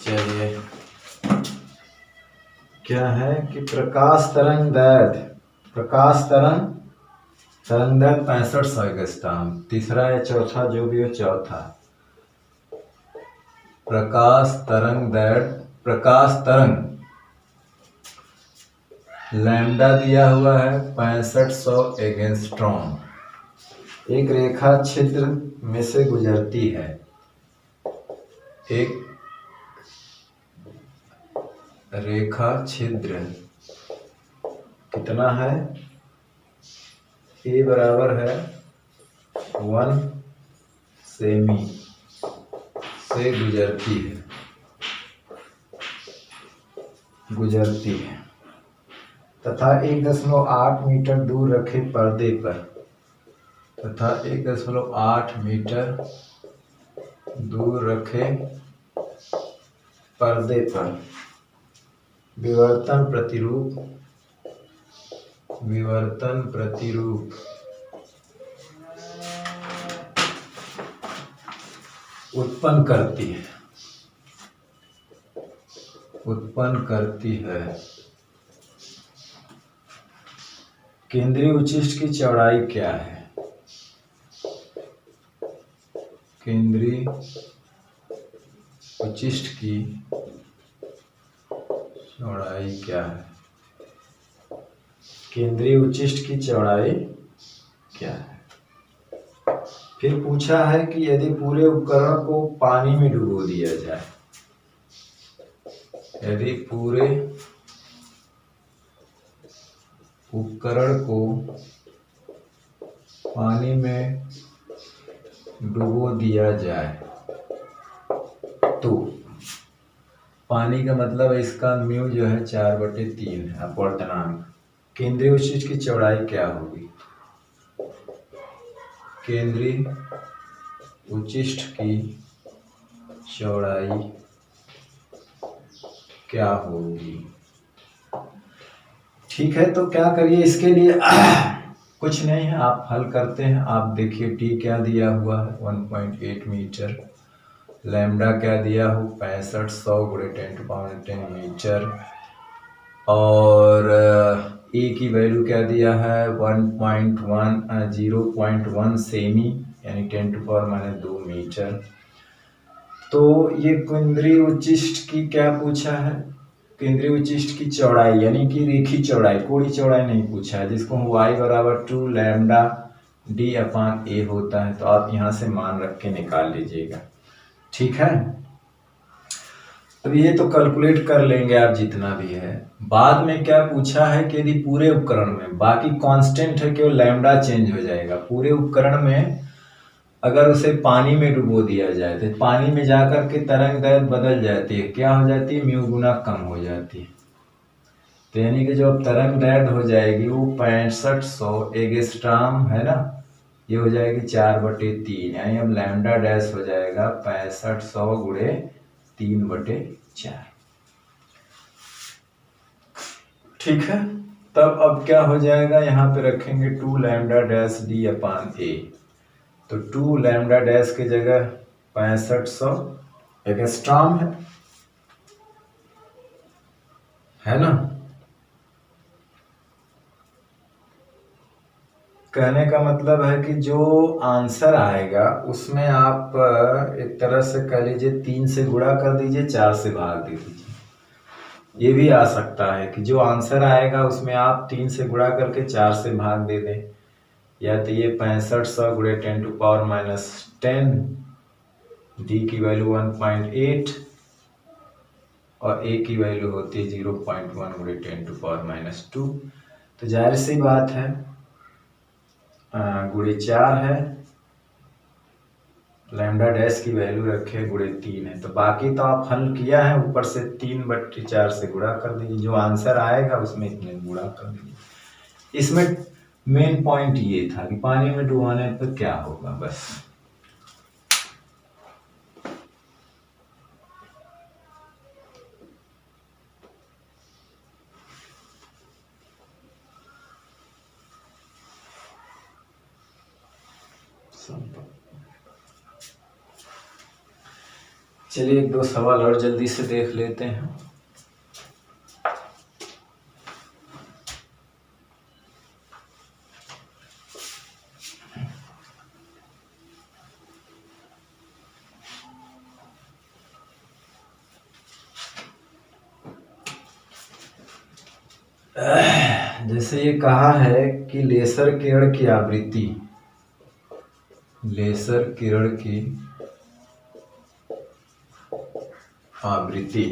चलिए क्या है कि प्रकाश तरंग दैर्ध्य 6500 एंगस्ट्रॉम, तीसरा या चौथा जो भी हो चौथा। प्रकाश तरंग लैम्डा दिया हुआ है 6500 एंगस्ट्रॉम, एक रेखा छिद्र में से गुजरती है। एक रेखा छिद्र कितना है, ए बराबर है 1 सेमी से गुजरती है तथा 1.8 मीटर दूर रखे पर्दे पर विवर्तन प्रतिरूप उत्पन्न करती है। केंद्रीय उच्चिष्ट की चौड़ाई क्या है, केंद्रीय उच्चिष्ट की चौड़ाई क्या है, केंद्रीय उच्चिष्ट की चौड़ाई क्या है। फिर पूछा है कि यदि पूरे उपकरण को पानी में डुबो दिया जाए, यदि पूरे उपकरण को पानी में डुबो दिया जाए तो पानी का मतलब इसका म्यू जो है 4/3 है अपवर्तनांक। केंद्रीय उच्चिष्ट की चौड़ाई क्या होगी, केंद्रीय उच्चिष्ट की चौड़ाई क्या होगी। ठीक है, तो क्या करिए इसके लिए कुछ नहीं है, आप हल करते हैं। आप देखिए टी क्या दिया हुआ है 1.8 मीटर, लैम्डा क्या दिया हो 6500 गुणे 10⁻10 मीटर, और ए की वैल्यू क्या दिया है 0.1 सेमी यानी 10⁻2 मीटर। तो ये केंद्रीय उच्चिष्ट की क्या पूछा है, केंद्रीय उच्चिष्ट की चौड़ाई यानी कि रेखी चौड़ाई, कोणीय चौड़ाई नहीं पूछा है, जिसको y बराबर 2 लैम्डा d/a होता है। तो आप यहाँ से मान रख के निकाल लीजिएगा, ठीक है। अब ये तो कैलकुलेट कर लेंगे आप जितना भी है। बाद में क्या पूछा है कि यदि पूरे उपकरण में, बाकी कांस्टेंट है, केवल लैम्डा चेंज हो जाएगा, पूरे उपकरण में अगर उसे पानी में डुबो दिया जाए तो पानी में जाकर के तरंग दैर्ध्य बदल जाती है, क्या हो जाती है, म्यू गुना कम हो जाती है। तो यानी कि जो अब तरंग दैर्ध्य हो जाएगी वो 6500 एंगस्ट्रॉम है ना, ये हो जाएगी 4/3, यानी अब लैम्डा डैश हो जाएगा 6500 गुणे 3/4, ठीक है। तब अब क्या हो जाएगा, यहाँ पे रखेंगे 2 लैम्डा डैश d/a, तो 2 लैम्डा डैश की जगह 6500 एंगस्ट्रॉम है ना। कहने का मतलब है कि जो आंसर आएगा उसमें आप एक तरह से कह लीजिए 3 से गुणा कर दीजिए, 4 से भाग दे दीजिए। ये भी आ सकता है कि जो आंसर आएगा उसमें आप 3 से गुणा करके 4 से भाग दे दें, या तो ये 6500 गुणे 10⁻10, डी की वैल्यू 1.8 और ए की वैल्यू होती है 0.1 गुणे 10⁻2। तो जाहिर सी बात है गुणे 4 है, लैम्डा डैश की वैल्यू रखे गुणे 3 है। तो बाकी तो आप हल किया है, ऊपर से 3/4 से गुणा कर दीजिए, जो आंसर आएगा उसमें इतने गुणा कर दीजिए। इसमें मेन पॉइंट ये था कि पानी में डुबाने पर क्या होगा, बस। चलिए 1-2 सवाल और जल्दी से देख लेते हैं। जैसे ये कहा है कि लेसर किरण की आवृत्ति, लेसर किरण की आवृत्ति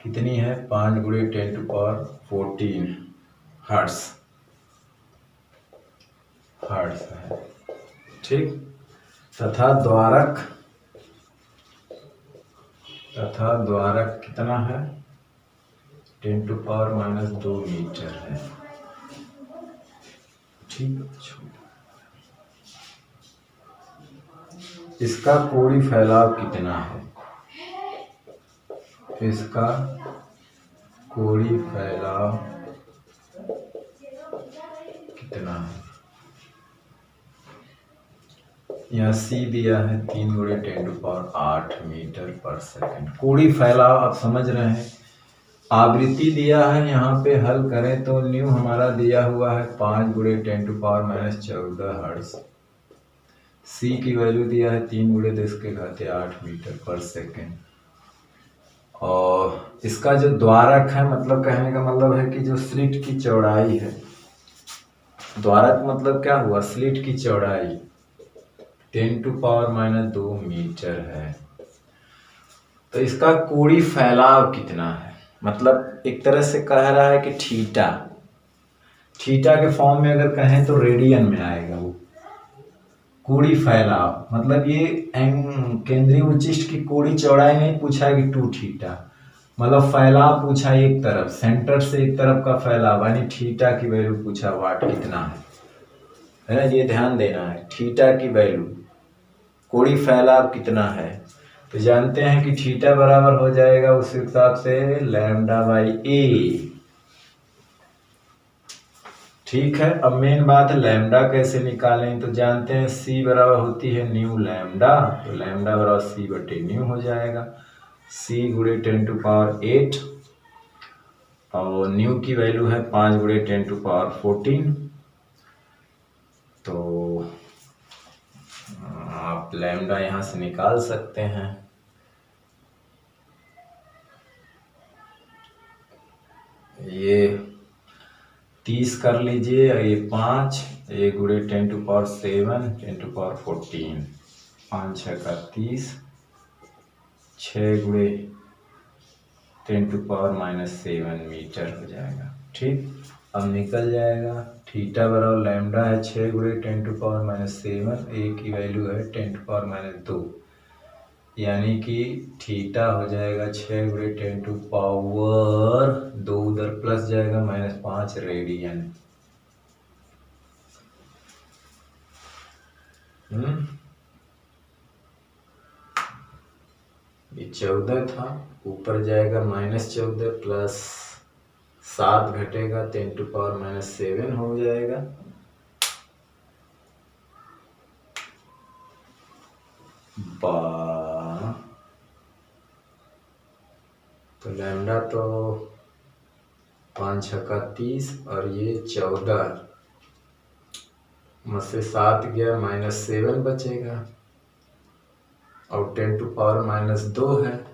कितनी है, 5 गुणे 10⁻14 हर्ट्ज है, ठीक। तथा द्वारक कितना है, 10⁻2 मीटर है, ठीक। इसका कोणीय फैलाव कितना है, इसका कोणीय फैलाव कितना है, यहाँ सी दिया है 3 गुणे 10⁸ मीटर पर सेकंड। कोणीय फैलाव आप समझ रहे हैं, आवृत्ति दिया है, यहाँ पे हल करें तो न्यू हमारा दिया हुआ है 5 गुणे 10⁻14 हर्ट्ज, सी की वैल्यू दिया है 3 गुणे 10⁸ मीटर पर सेकंड, और इसका जो द्वारक है, मतलब कहने का मतलब है कि जो स्लिट की चौड़ाई है, द्वारक मतलब क्या हुआ, स्लिट की चौड़ाई 10⁻2 मीटर है। तो इसका कोणीय फैलाव कितना है, मतलब एक तरह से कह रहा है कि थीटा के फॉर्म में अगर कहें तो रेडियन में आएगा वो कोणीय फैलाव, मतलब ये केंद्रीय उच्चिष्ट की कोणीय चौड़ाई नहीं पूछा है कि 2θ, मतलब फैलाव पूछा एक तरफ, सेंटर से एक तरफ का फैलाव, यानी थीटा की वैल्यू पूछा, वाट कितना है ना, ये ध्यान देना है, थीटा की वैल्यू, कोणीय फैलाव कितना है। तो जानते हैं कि थीटा बराबर हो जाएगा उस हिसाब से λ/a, ठीक है। अब मेन बात है लैम्डा कैसे निकालें, तो जानते हैं सी बराबर होती है न्यू लैम्डा, तो लैम्डा बराबर c/न्यू हो जाएगा, c गुणे 10⁸, और न्यू की वैल्यू है 5 गुणे 10⁻14, तो आप लैम्डा यहाँ से निकाल सकते हैं। ये 30 कर लीजिए, ये 5, ये गुणे 10⁻7 10⁻14, 5 6 का 30, 6 गुणे 10⁻−7 मीटर हो जाएगा। ठीक, अब निकल जाएगा। थीटा बराबर लैम्डा है 6 गुणे 10⁻−7, ए की वैल्यू है 10⁻−2, यानी कि थीटा हो जाएगा 6 गुणे 10⁻2, उधर प्लस जाएगा -5 रेडियन। ये 14 था, ऊपर जाएगा -14 प्लस 7 घटेगा 10⁻−7 हो जाएगा। तो लैम्डा तो 5 6 का 30 और ये 14 में से 7 गया -7 बचेगा और 10⁻−2 है,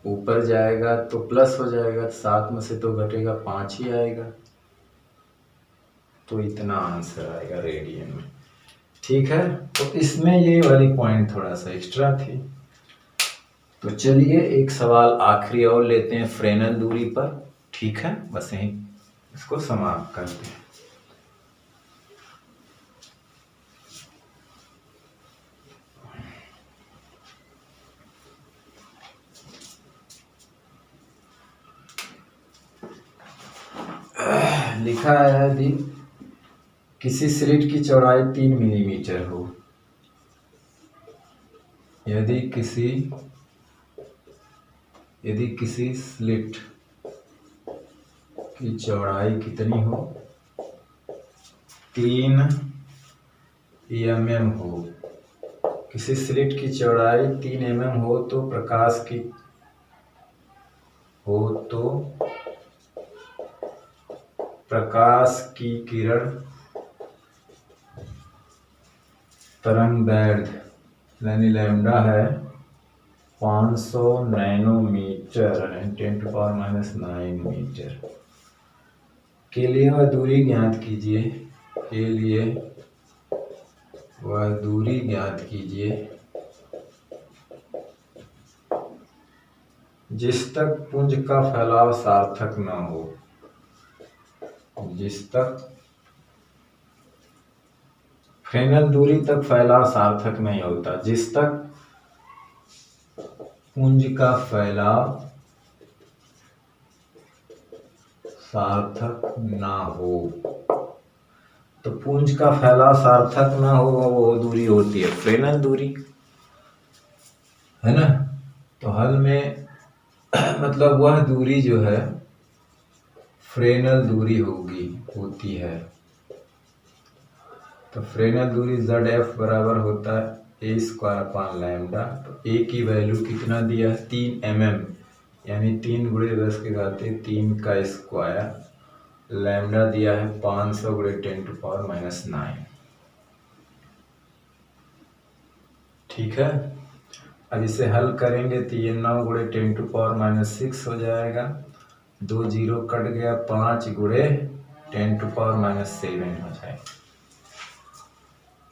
ऊपर जाएगा तो प्लस हो जाएगा, 7 में से तो घटेगा 5 ही आएगा, तो इतना आंसर आएगा रेडियन में। ठीक है, तो इसमें ये वाली पॉइंट थोड़ा सा एक्स्ट्रा थी। तो चलिए एक सवाल आखिरी और लेते हैं फ्रेनेल दूरी पर। ठीक है, बस यहीं इसको समाप्त करते हैं। लिखा है यदि किसी स्लिट की चौड़ाई 3 मिलीमीटर हो, यदि किसी स्लिट की चौड़ाई कितनी हो, 3 mm हो, किसी स्लिट की चौड़ाई 3 mm हो तो प्रकाश की किरण तरंग दैर्ध्य यानी लैम्डा है 500 नैनोमीटर 10⁻⁹ मीटर के लिए वह दूरी ज्ञात कीजिए जिस तक पुंज का फैलाव सार्थक न हो, जिस तक फ्रेनेल दूरी तक फैलाव सार्थक नहीं होता, जिस तक पुंज का फैलाव सार्थक ना हो। तो पुंज का फैलाव सार्थक ना हो वो दूरी होती है फ्रेनेल दूरी, है ना। तो हल में मतलब वह दूरी जो है फ्रेनेल दूरी होती है। तो फ्रेनेल दूरी ZF बराबर होता है a² तो a की वैल्यू कितना दिया है 3 mm, यानी 3 × 10⁻³ का स्क्वायर, लैम्डा दिया है 500 × 10⁻⁹। ठीक है, अब इसे हल करेंगे तो ये 9 × 10⁻�6 हो जाएगा, 2 0 कट गया, 5 × 10⁻⁷ हो जाएगा,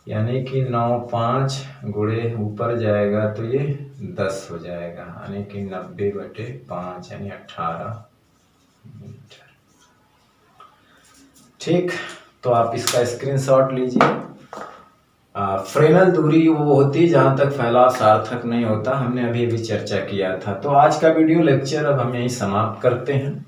यानी कि 9 5 गुणे ऊपर जाएगा तो ये 10 हो जाएगा, यानी कि 90/5 यानी 18 मीटर। ठीक, तो आप इसका स्क्रीनशॉट लीजिए। फ्रेनेल दूरी वो होती है जहाँ तक फैलाव सार्थक नहीं होता, हमने अभी चर्चा किया था। तो आज का वीडियो लेक्चर अब हम यहीं समाप्त करते हैं।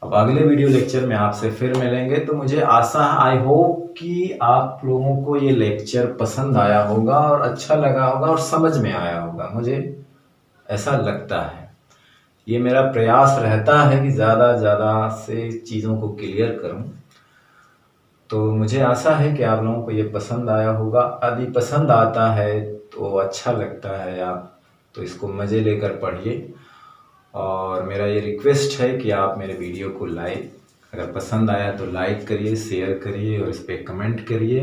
अब अगले वीडियो लेक्चर में आपसे फिर मिलेंगे। तो मुझे आशा आई होप कि आप लोगों को ये लेक्चर पसंद आया होगा और अच्छा लगा होगा और समझ में आया होगा, मुझे ऐसा लगता है। ये मेरा प्रयास रहता है कि ज़्यादा से चीज़ों को क्लियर करूं। तो मुझे आशा है कि आप लोगों को ये पसंद आया होगा। यदि पसंद आता है तो अच्छा लगता है आप तो इसको मज़े लेकर पढ़िए, और मेरा ये रिक्वेस्ट है कि आप मेरे वीडियो को अगर पसंद आया तो लाइक करिए, शेयर करिए और इस पर कमेंट करिए।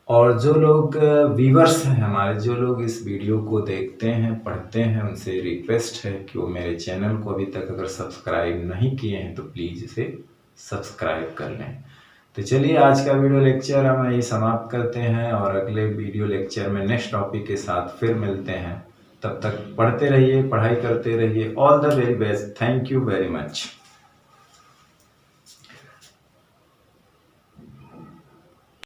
और जो लोग व्यूवर्स हैं हमारे, जो लोग इस वीडियो को देखते हैं, पढ़ते हैं, उनसे रिक्वेस्ट है कि वो मेरे चैनल को अभी तक अगर सब्सक्राइब नहीं किए हैं तो प्लीज़ इसे सब्सक्राइब कर लें। तो चलिए आज का वीडियो लेक्चर हम यही समाप्त करते हैं और अगले वीडियो लेक्चर में नेक्स्ट टॉपिक के साथ फिर मिलते हैं। तब तक पढ़ते रहिए, पढ़ाई करते रहिए। All the very best. Thank you very much.